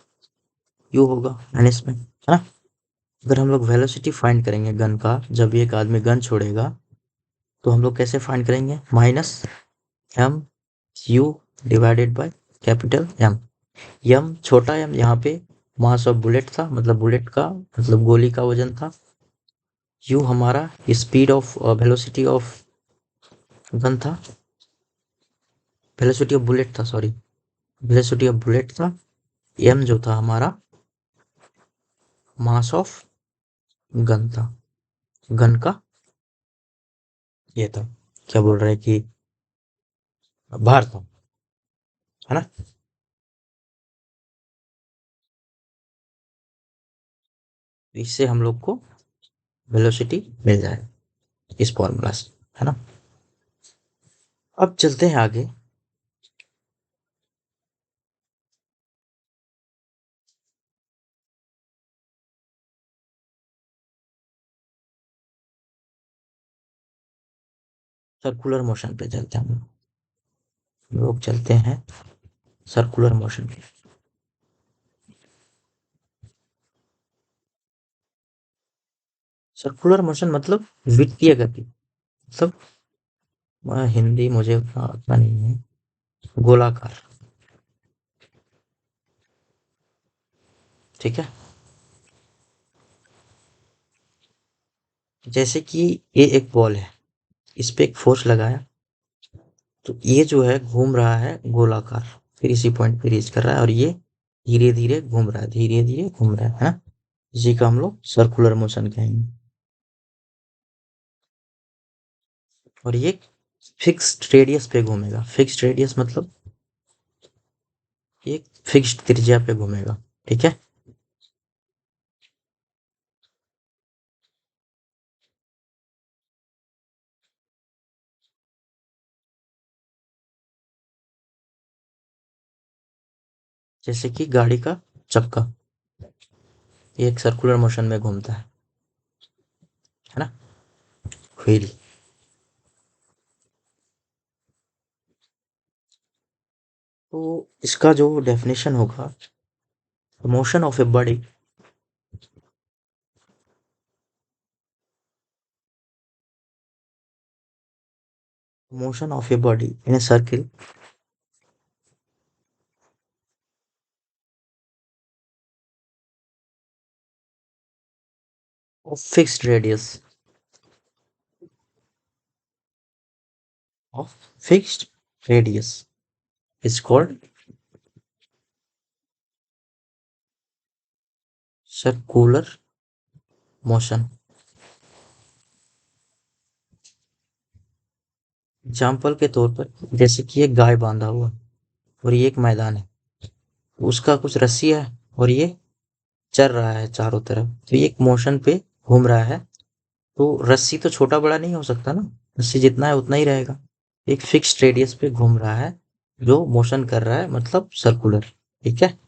U होगा माइनस में, है ना। अगर हम लोग वेलोसिटी फाइंड करेंगे गन का, जब एक आदमी गन छोड़ेगा तो हम लोग कैसे फाइंड करेंगे, minus M U divided by capital M. यम छोटा एम यहाँ पे मास ऑफ बुलेट था, मतलब बुलेट का मतलब गोली का वजन था, यू हमारा speed of velocity of gun था, वेलोसिटी ऑफ बुलेट था, सॉरी, वेलोसिटी ऑफ बुलेट था, एम जो था हमारा मास ऑफ गन था, गन का ये था, क्या बोल रहे हैं कि भार था। है ना। तो इससे हम लोग को वेलोसिटी मिल जाए इस फॉर्मूला से, है ना। अब चलते हैं आगे। सर्कुलर मोशन पे चलते हैं हम लोग चलते हैं सर्कुलर मोशन पे। सर्कुलर मोशन मतलब वृत्तीय गति, मतलब हिंदी मुझे उतना आता नहीं है। गोलाकार, ठीक है। जैसे कि ये एक बॉल है, इस पे एक फोर्स लगाया, तो ये जो है घूम रहा है गोलाकार, फिर इसी पॉइंट पे रीच कर रहा है, और ये धीरे धीरे घूम रहा है, धीरे धीरे घूम रहा है ना। इसी का हम लोग सर्कुलर मोशन कहेंगे। और ये फिक्स्ड रेडियस पे घूमेगा। फिक्स्ड रेडियस मतलब एक फिक्स्ड त्रिज्या पे घूमेगा, ठीक है। जैसे कि गाड़ी का चक्का, ये एक सर्कुलर मोशन में घूमता है ना। व्हील। तो इसका जो डेफिनेशन होगा, motion of a body, motion of a body in a circle of fixed radius, of fixed radius is called circular motion. Example के तौर पर, जैसे कि एक गाय बांधा हुआ और ये एक मैदान है, उसका कुछ रस्सी है और ये चल रहा है चारों तरफ, तो ये एक मोशन पे घूम रहा है। तो रस्सी तो छोटा बड़ा नहीं हो सकता ना, रस्सी जितना है उतना ही रहेगा। एक फिक्स्ड रेडियस पे घूम रहा है, जो मोशन कर रहा है, मतलब सर्कुलर, ठीक है।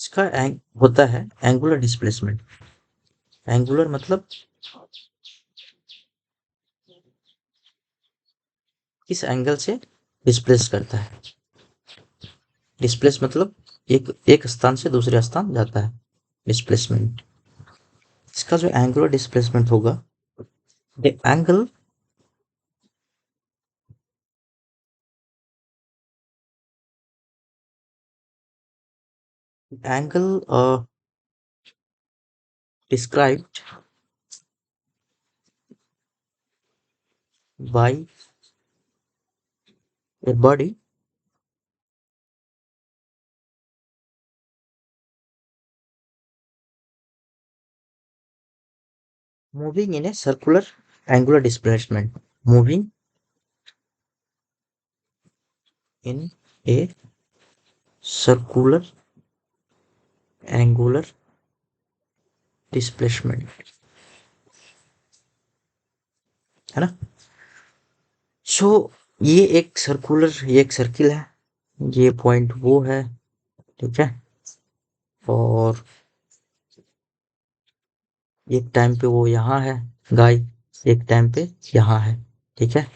इसका होता है एंगुलर डिस्प्लेसमेंट। एंगुलर मतलब किस एंगल से डिस्प्लेस करता है। डिस्प्लेस मतलब एक एक स्थान से दूसरे स्थान जाता है, डिस्प्लेसमेंट। इसका जो एंगुलर डिस्प्लेसमेंट होगा, the angle angle described bye a body moving in a circular angular displacement, moving in a circular angular displacement, है ना। सो ये एक सर्किल है, ये पॉइंट वो है, ठीक है। और एक टाइम पे वो यहाँ है, गाय, एक टाइम पे यहाँ है, ठीक है।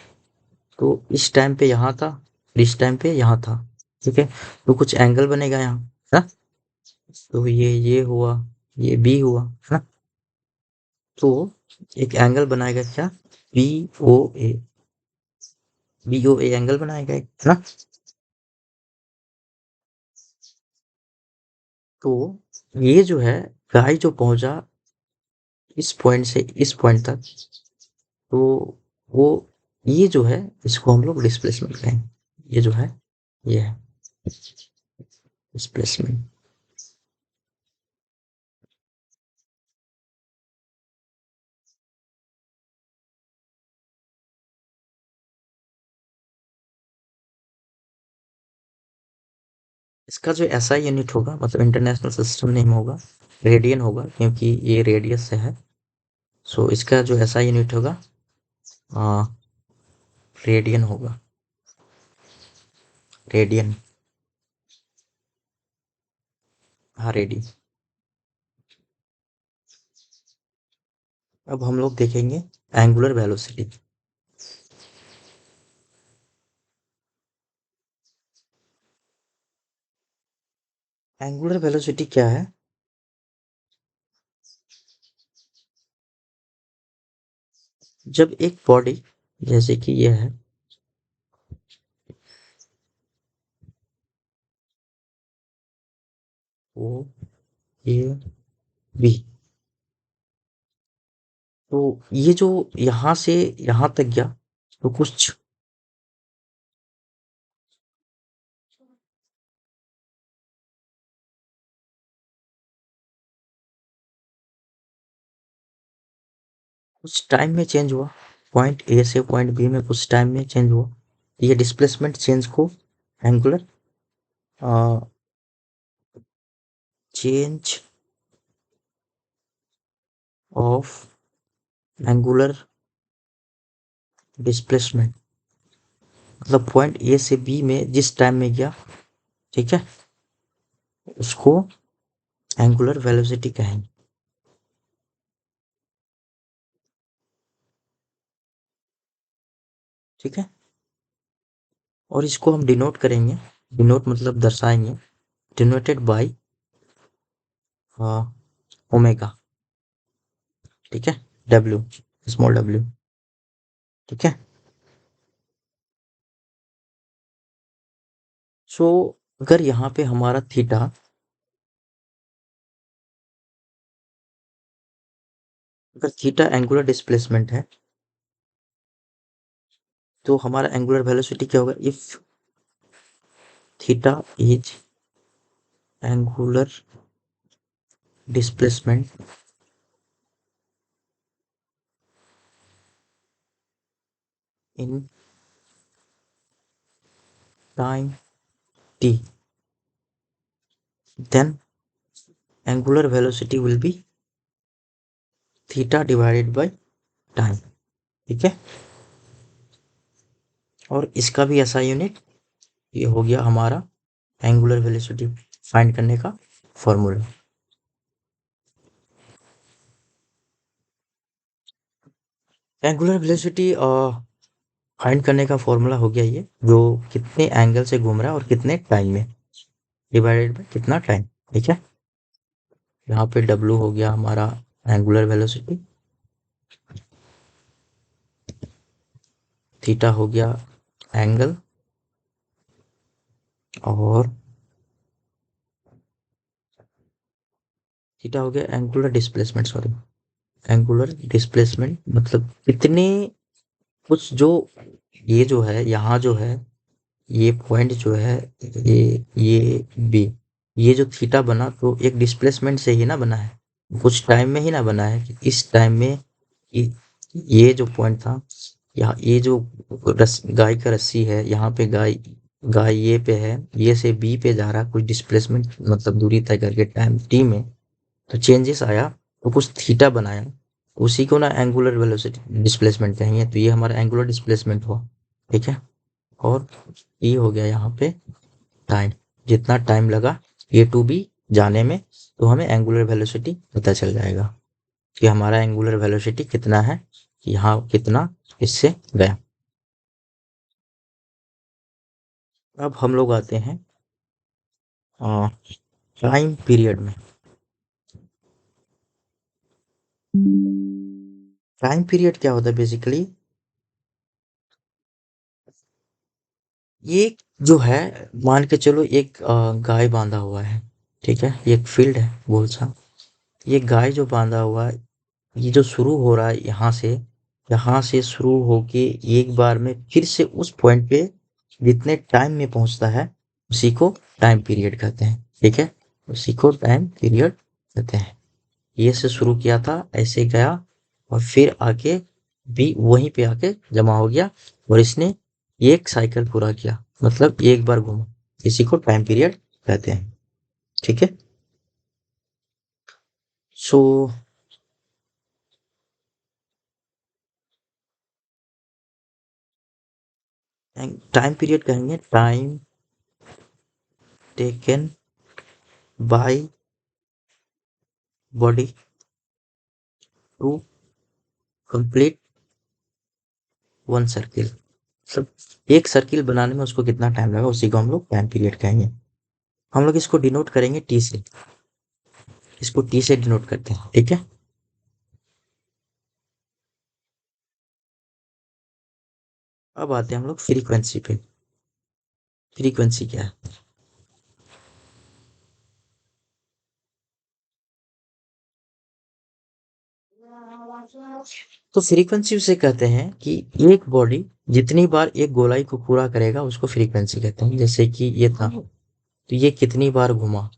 तो इस टाइम पे यहाँ था, इस टाइम पे यहाँ था, ठीक है। तो कुछ एंगल बनेगा यहाँ, है ना। तो ये हुआ, ये बी हुआ, है ना। तो एक एंगल बनाएगा क्या, B O A, B O A angle बनाएगा एक, है ना। तो ये जो है, गाय जो पहुंचा इस पॉइंट से इस पॉइंट तक, तो वो ये जो है, इसको हम लोग डिस्प्लेसमेंट कहेंगे। ये जो है, ये है डिस्प्लेसमेंट। इसका जो एसआई यूनिट होगा मतलब इंटरनेशनल सिस्टम नेम होगा, रेडियन होगा क्योंकि ये रेडियस से है। सो इसका जो एसआई यूनिट होगा रेडियन होगा, रेडियन। हाँ रेडी। अब हम लोग देखेंगे एंगुलर वेलोसिटी। एंगुलर वेलोसिटी क्या है? जब एक बॉडी जैसे कि यह है, ओ ए बी, तो ये जो यहाँ से यहाँ तक गया तो कुछ टाइम में चेंज हुआ, पॉइंट ए से पॉइंट बी में कुछ टाइम में चेंज हुआ। ये डिस्प्लेसमेंट चेंज को angular change of angular displacement, मतलब पॉइंट ए से बी में जिस टाइम में गया, ठीक है, उसको एंगुलर वेलोसिटी कहेंगे। ठीक है, और इसको हम डिनोट करेंगे, डिनोट मतलब दर्शाएंगे, डिनोटेड बाय ओमेगा। ठीक है, डब्ल्यू, स्मॉल डब्ल्यू। ठीक है, सो अगर यहाँ पे हमारा थीटा, अगर थीटा एंगुलर डिस्प्लेसमेंट है तो हमारा एंगुलर वेलोसिटी क्या होगा? If theta is angular displacement in time t, then angular velocity will be theta divided by time। ठीक है, और इसका भी ऐसा यूनिट, ये हो गया हमारा एंगुलर वेलोसिटी फाइंड करने का फॉर्मूला। एंगुलर वेलोसिटी फाइंड करने का फॉर्मूला हो गया ये, जो कितने एंगल से घूम रहा है और कितने टाइम में, डिवाइडेड बाय कितना टाइम। ठीक है, यहाँ पे W हो गया हमारा एंगुलर वेलोसिटी, थीटा हो गया एंगल, और थीटा हो गया angular displacement, sorry angular displacement मतलब कितने, कुछ जो ये जो है यहाँ जो है, ये पॉइंट जो है, ये बी, ये जो थीटा बना तो एक डिस्प्लेसमेंट से ही ना बना है, कुछ टाइम में ही ना बना है कि इस टाइम में ये ये जो पॉइंट था, यहाँ ये जो गाय का रस्सी है, यहाँ पे गाय, गाय ये पे है, ये से बी पे जा रहा है, कुछ डिस्प्लेसमेंट मतलब दूरी तय करके टाइम टी में तो चेंजेस आया, तो कुछ थीटा बनाया, उसी को ना एंगुलर वेलोसिटी डिस्प्लेसमेंट कहेंगे। तो ये हमारा एंगुलर डिस्प्लेसमेंट हुआ। ठीक है, और ये हो गया यहाँ पे टाइम, जितना टाइम लगा ए टू बी जाने में, तो हमें एंगुलर वेलोसिटी पता चल जाएगा कि हमारा एंगुलर वेलोसिटी कितना है, यहाँ कितना इससे गया। अब हम लोग आते हैं टाइम पीरियड में। टाइम पीरियड क्या होता है बेसिकली? ये जो है, मान के चलो एक गाय बांधा हुआ है, ठीक है, ये एक फील्ड है गोल सा, ये गाय जो बांधा हुआ है, ये जो शुरू हो रहा है यहाँ से शुरू होके एक बार में फिर से उस पॉइंट पे जितने टाइम में पहुंचता है, उसी को टाइम पीरियड कहते हैं। ठीक है, उसी को टाइम पीरियड कहते हैं। ये से शुरू किया था, ऐसे गया, और फिर आके भी वहीं पे आके जमा हो गया, और इसने एक साइकिल पूरा किया, मतलब एक बार घूमा, इसी को टाइम पीरियड कहते हैं। ठीक है, सो टाइम पीरियड कहेंगे time taken by body to complete one circle. सब एक सर्किल बनाने में उसको कितना टाइम लगा, उसी को हम लोग टाइम पीरियड कहेंगे। हम लोग इसको डिनोट करेंगे टी से, इसको टी से डिनोट करते हैं। ठीक है, अब आते हैं हम लोग फ्रीक्वेंसी पे। फ्रीक्वेंसी क्या है? तो फ्रीक्वेंसी उसे कहते हैं कि एक बॉडी जितनी बार एक गोलाई को पूरा करेगा उसको फ्रीक्वेंसी कहते हैं। जैसे कि ये था, तो ये कितनी बार घुमा,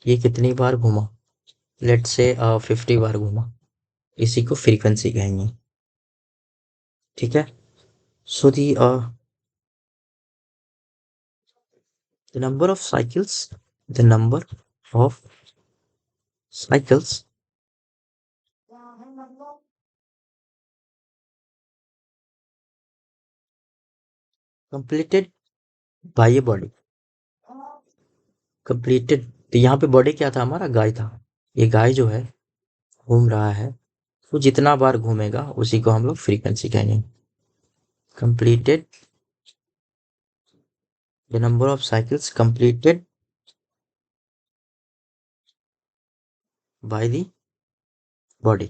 ये कितनी बार घुमा, लेट्स से 50 बार घुमा, इसी को फ्रीक्वेंसी कहेंगे। ठीक है, so the number of cycles, the number of cycles completed by a body, completed. तो यहाँ पे बॉडी क्या था, हमारा गाय था। ये गाय जो है घूम रहा है, वो जितना बार घूमेगा उसी को हम लोग फ्रीक्वेंसी कहेंगे। Completed the number of cycles completed by the body,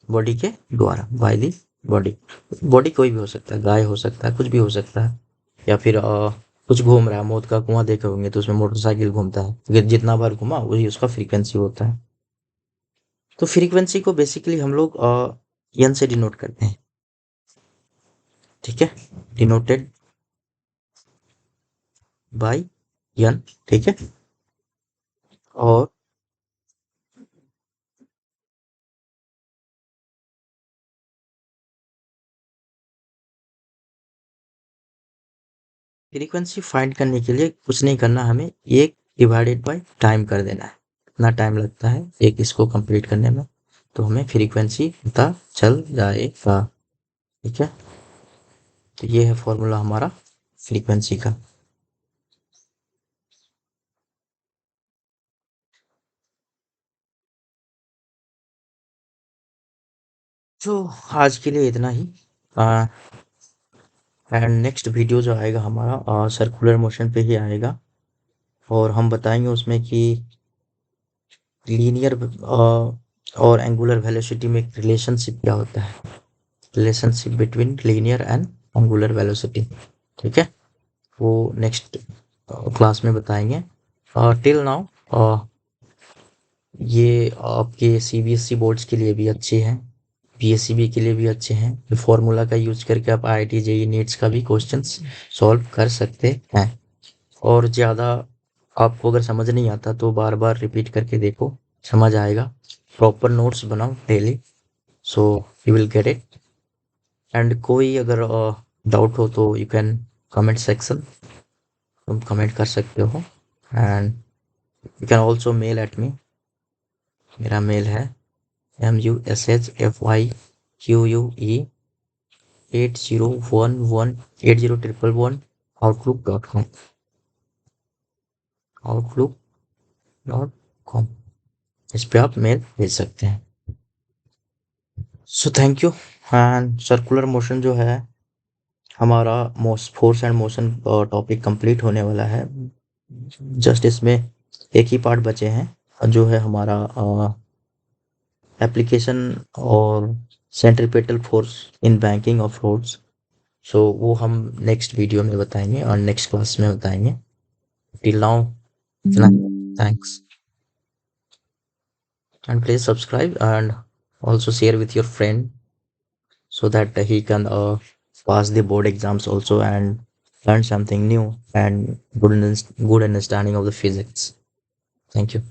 body के द्वारा, बाय दी बॉडी। बॉडी कोई भी हो सकता है, गाय हो सकता है, कुछ भी हो सकता है। या फिर कुछ घूम रहा है, मौत का कुआं देखे होंगे तो उसमें मोटरसाइकिल घूमता है, जितना बार घुमा वही उसका फ्रीक्वेंसी होता है। तो फ्रीक्वेंसी को बेसिकली हम लोग एन से डिनोट करते हैं। ठीक है, डिनोटेड बाय एन। ठीक है, और फ्रीक्वेंसी फाइंड करने के लिए कुछ नहीं करना, हमें एक डिवाइडेड बाय टाइम कर देना है। कितना टाइम लगता है एक इसको कंप्लीट करने में, तो हमें फ्रीक्वेंसी पता चल जाएगा। ठीक है, तो ये है फॉर्मूला हमारा फ्रीक्वेंसी का। तो आज के लिए इतना ही। एंड नेक्स्ट वीडियो जो आएगा हमारा सर्कुलर मोशन पे ही आएगा, और हम बताएंगे उसमें कि लीनियर और एंगुलर वेलोसिटी में एक रिलेशनशिप क्या होता है, relationship between linear and angular velocity. ठीक है, वो नेक्स्ट क्लास में बताएंगे। टिल नाउ ये आपके सीबीएसई बोर्ड्स के लिए भी अच्छे हैं, पीएससीबी के लिए भी अच्छे हैं। ये फॉर्मूला का यूज करके आप आईआईटी जेईई नीट्स का भी क्वेश्चंस सॉल्व कर सकते हैं। और ज़्यादा आपको अगर समझ नहीं आता तो बार बार रिपीट करके देखो, समझ आएगा। प्रॉपर नोट्स बनाओ daily, so you will get it. And कोई अगर डाउट हो तो यू कैन कमेंट सेक्शन, तुम कमेंट कर सकते हो। And you can also mail at me, मेरा मेल है MUSHFYQUE 8011 outlook.com, outlook.com, इस पे आप मेल भेज सकते हैं। So thank you. And circular motion जो है हमारा force and motion topic complete होने वाला है। जस्ट इसमें एक ही पार्ट बचे हैं जो है हमारा एप्लीकेशन और centripetal force in banking of roads. So वो हम नेक्स्ट वीडियो में बताएंगे और नेक्स्ट क्लास में बताएंगे। टिल नाउ इतना ही। Thanks, and please subscribe and also share with your friend so that he can pass the board exams also and learn something new and good understanding of the physics. Thank you.